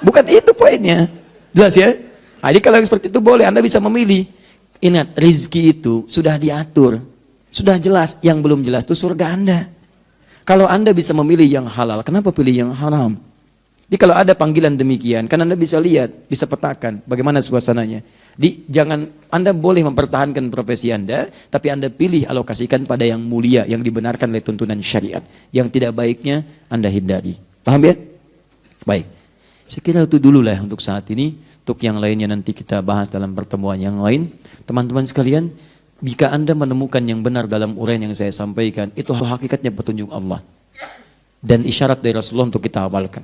bukan itu poinnya. Jelas ya? Jadi kalau yang seperti itu boleh, Anda bisa memilih. Ingat, rezeki itu sudah diatur. Sudah jelas, yang belum jelas itu surga Anda. Kalau Anda bisa memilih yang halal, kenapa pilih yang haram? Jadi kalau ada panggilan demikian, kan Anda bisa lihat, bisa petakan bagaimana suasananya. Jangan, Anda boleh mempertahankan profesi Anda, tapi Anda pilih alokasikan pada yang mulia, yang dibenarkan oleh tuntunan syariat. Yang tidak baiknya Anda hindari. Paham ya? Baik. Saya kira itu dulu lah untuk saat ini. Untuk yang lainnya nanti kita bahas dalam pertemuan yang lain. Teman-teman sekalian, jika Anda menemukan yang benar dalam uraian yang saya sampaikan, itu hakikatnya petunjuk Allah. Dan isyarat dari Rasulullah untuk kita amalkan.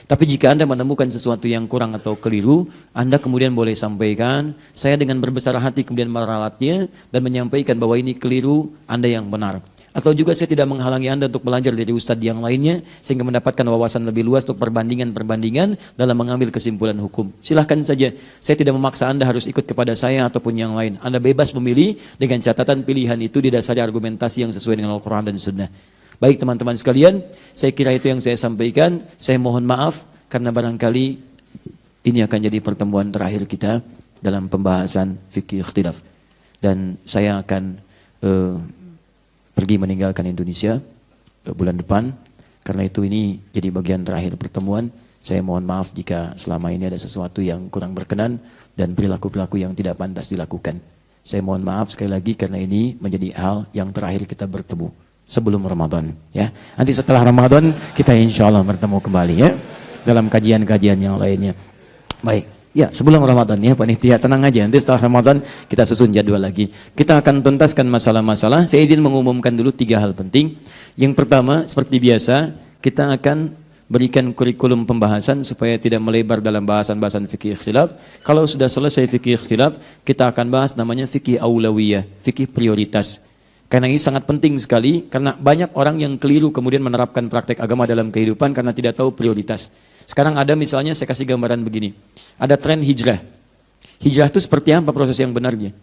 Tapi jika Anda menemukan sesuatu yang kurang atau keliru, Anda kemudian boleh sampaikan, saya dengan berbesar hati kemudian meralatnya, dan menyampaikan bahwa ini keliru, Anda yang benar. Atau juga saya tidak menghalangi Anda untuk belajar dari ustadz yang lainnya, sehingga mendapatkan wawasan lebih luas untuk perbandingan-perbandingan dalam mengambil kesimpulan hukum. Silahkan saja, saya tidak memaksa Anda harus ikut kepada saya ataupun yang lain. Anda bebas memilih dengan catatan pilihan itu didasari argumentasi yang sesuai dengan Al-Quran dan Sunnah. Baik teman-teman sekalian, saya kira itu yang saya sampaikan. Saya mohon maaf karena barangkali ini akan jadi pertemuan terakhir kita dalam pembahasan fikih ikhtilaf. Dan saya akan pergi meninggalkan Indonesia bulan depan. Karena itu ini jadi bagian terakhir pertemuan. Saya mohon maaf jika selama ini ada sesuatu yang kurang berkenan dan perilaku-perilaku yang tidak pantas dilakukan. Saya mohon maaf sekali lagi karena ini menjadi hal yang terakhir kita bertemu sebelum Ramadan. Ya, nanti setelah Ramadan kita insya Allah bertemu kembali ya dalam kajian-kajian yang lainnya. Baik. Ya, sebelum Ramadan ya panitia, tenang aja, nanti setelah Ramadan kita susun jadwal lagi. Kita akan tuntaskan masalah-masalah. Saya izin mengumumkan dulu 3 hal penting. Yang pertama, seperti biasa, kita akan berikan kurikulum pembahasan supaya tidak melebar dalam bahasan-bahasan fikih ikhtilaf. Kalau sudah selesai fikih ikhtilaf, kita akan bahas namanya fikih aulawiyah, fikih prioritas. Karena ini sangat penting sekali, karena banyak orang yang keliru kemudian menerapkan praktek agama dalam kehidupan karena tidak tahu prioritas. Sekarang ada misalnya, saya kasih gambaran begini. Ada tren hijrah. Hijrah itu seperti apa proses yang benarnya?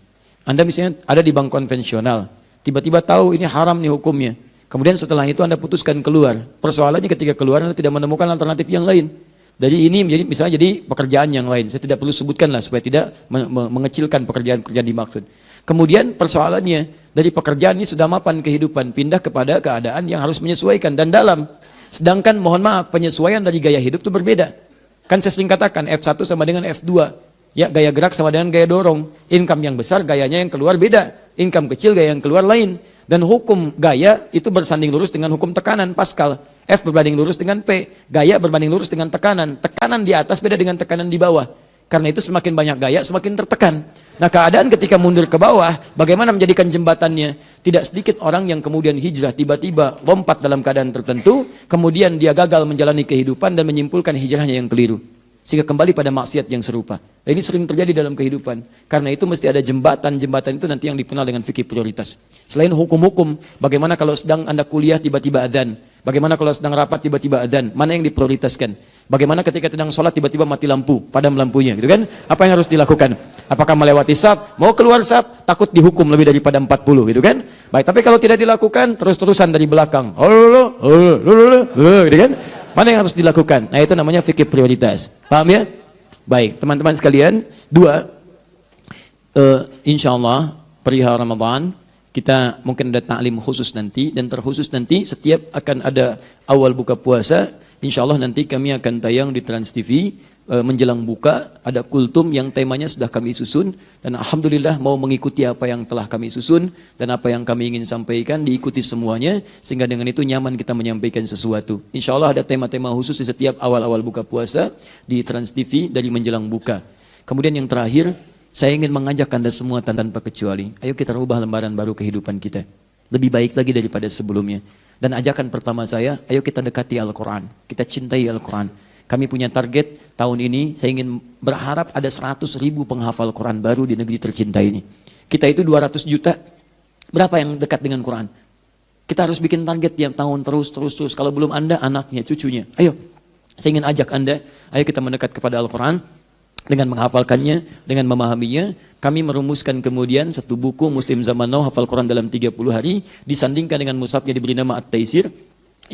Anda misalnya ada di bank konvensional, tiba-tiba tahu ini haram nih hukumnya. Kemudian setelah itu Anda putuskan keluar. Persoalannya ketika keluar Anda tidak menemukan alternatif yang lain. Dari ini menjadi misalnya jadi pekerjaan yang lain. Saya tidak perlu sebutkan lah supaya tidak mengecilkan pekerjaan-pekerjaan dimaksud. Kemudian persoalannya dari pekerjaan ini sudah mapan kehidupan, pindah kepada keadaan yang harus menyesuaikan dan dalam. Sedangkan mohon maaf, penyesuaian dari gaya hidup itu berbeda. Kan saya sering katakan F1 sama dengan F2. Ya, gaya gerak sama dengan gaya dorong. Income yang besar, gayanya yang keluar beda. Income kecil, gaya yang keluar lain. Dan hukum gaya itu bersanding lurus dengan hukum tekanan, Pascal. F berbanding lurus dengan P. Gaya berbanding lurus dengan tekanan. Tekanan di atas beda dengan tekanan di bawah. Karena itu semakin banyak gaya, semakin tertekan. Nah, keadaan ketika mundur ke bawah, bagaimana menjadikan jembatannya? Tidak sedikit orang yang kemudian hijrah tiba-tiba lompat dalam keadaan tertentu, kemudian dia gagal menjalani kehidupan dan menyimpulkan hijrahnya yang keliru. Sehingga kembali pada maksiat yang serupa. Nah, ini sering terjadi dalam kehidupan. Karena itu mesti ada jembatan-jembatan itu nanti yang dikenal dengan fikih prioritas. Selain hukum-hukum, bagaimana kalau sedang Anda kuliah tiba-tiba adzan? Bagaimana kalau sedang rapat tiba-tiba adzan? Mana yang diprioritaskan? Bagaimana ketika sedang sholat tiba-tiba mati lampu, padam lampunya gitu kan? Apa yang harus dilakukan? Apakah melewati saf? Mau keluar saf? Takut dihukum lebih daripada 40 gitu kan? Baik, tapi kalau tidak dilakukan terus-terusan dari belakang. Gitu kan? Mana yang harus dilakukan? Nah, itu namanya fikih prioritas. Paham ya? Baik, teman-teman sekalian, insya Allah perihal Ramadan kita mungkin ada taklim khusus nanti, dan terkhusus nanti setiap akan ada awal buka puasa. Insya Allah nanti kami akan tayang di Trans TV menjelang buka, ada kultum yang temanya sudah kami susun, dan alhamdulillah mau mengikuti apa yang telah kami susun dan apa yang kami ingin sampaikan diikuti semuanya, sehingga dengan itu nyaman kita menyampaikan sesuatu. Insya Allah ada tema-tema khusus di setiap awal-awal buka puasa di Trans TV dari menjelang buka. Kemudian yang terakhir, saya ingin mengajak Anda semua tanpa kecuali, ayo kita rubah lembaran baru kehidupan kita, lebih baik lagi daripada sebelumnya. Dan ajakan pertama saya, ayo kita dekati Al-Quran, kita cintai Al-Quran. Kami punya target tahun ini, saya ingin berharap ada 100.000 penghafal Quran baru di negeri tercinta ini. Kita itu 200 juta, berapa yang dekat dengan Quran? Kita harus bikin target tiap tahun terus. Kalau belum Anda, anaknya, cucunya. Ayo, saya ingin ajak Anda, ayo kita mendekat kepada Al-Quran. Dengan menghafalkannya, dengan memahaminya, kami merumuskan kemudian satu buku Muslim Zaman Now hafal Quran dalam 30 hari, disandingkan dengan mushafnya diberi nama At-Taisir.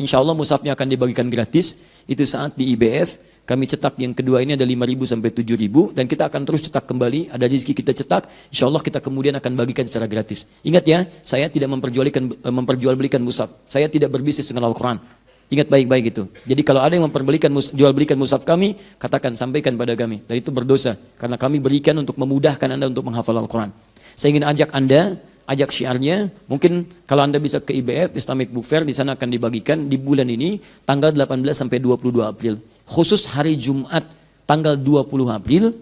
Insya Allah mushafnya akan dibagikan gratis. Itu saat di IBF, kami cetak yang kedua ini ada 5.000 sampai 7.000, dan kita akan terus cetak kembali, ada rezeki kita cetak, insya Allah kita kemudian akan bagikan secara gratis. Ingat ya, saya tidak memperjualbelikan mushaf, saya tidak berbisnis dengan Al-Quran. Ingat baik-baik itu. Jadi kalau ada yang jual belikan mushaf kami, katakan, sampaikan pada kami. Dan itu berdosa. Karena kami berikan untuk memudahkan Anda untuk menghafal Al-Quran. Saya ingin ajak Anda, ajak syiarnya, mungkin kalau Anda bisa ke IBF, Islamic Book Fair, di sana akan dibagikan di bulan ini, tanggal 18 sampai 22 April. Khusus hari Jumat, tanggal 20 April,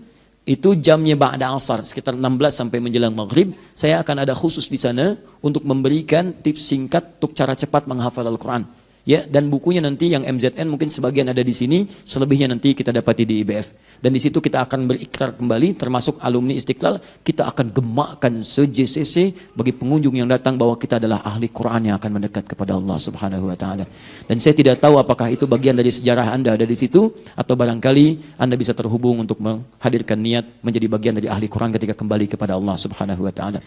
itu jamnya ba'da asar, sekitar 16 sampai menjelang maghrib, saya akan ada khusus di sana untuk memberikan tips singkat untuk cara cepat menghafal Al-Quran. Ya, dan bukunya nanti yang MZN mungkin sebagian ada di sini, selebihnya nanti kita dapati di IBF. Dan di situ kita akan berikrar kembali, termasuk alumni Istiqlal, kita akan gemakkan se-JCC bagi pengunjung yang datang bahwa kita adalah ahli Quran yang akan mendekat kepada Allah Subhanahu wa taala. Dan saya tidak tahu apakah itu bagian dari sejarah Anda ada di situ, atau barangkali Anda bisa terhubung untuk menghadirkan niat menjadi bagian dari ahli Quran ketika kembali kepada Allah Subhanahu wa taala.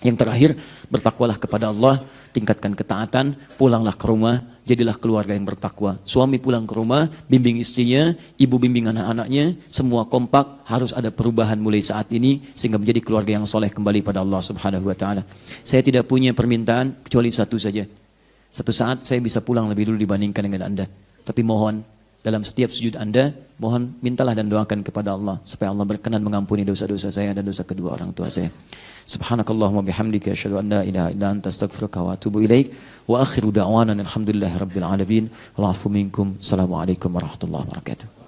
Yang terakhir, bertakwalah kepada Allah, tingkatkan ketaatan, pulanglah ke rumah, jadilah keluarga yang bertakwa. Suami pulang ke rumah, bimbing istrinya, ibu bimbing anak-anaknya, semua kompak, harus ada perubahan mulai saat ini, sehingga menjadi keluarga yang soleh kembali pada Allah Subhanahu wa taala. Saya tidak punya permintaan, kecuali satu saja. Satu saat saya bisa pulang lebih dulu dibandingkan dengan Anda. Tapi mohon, dalam setiap sujud Anda, mohon mintalah dan doakan kepada Allah, supaya Allah berkenan mengampuni dosa-dosa saya dan dosa kedua orang tua saya. Subhanakallahumma bihamdika asyhadu an la ilaha illa anta astaghfiruka wa atubu ilaik. Wa akhiru da'wana alhamdulillahi rabbil alamin. Wal afu minkum. Assalamualaikum warahmatullahi wabarakatuh.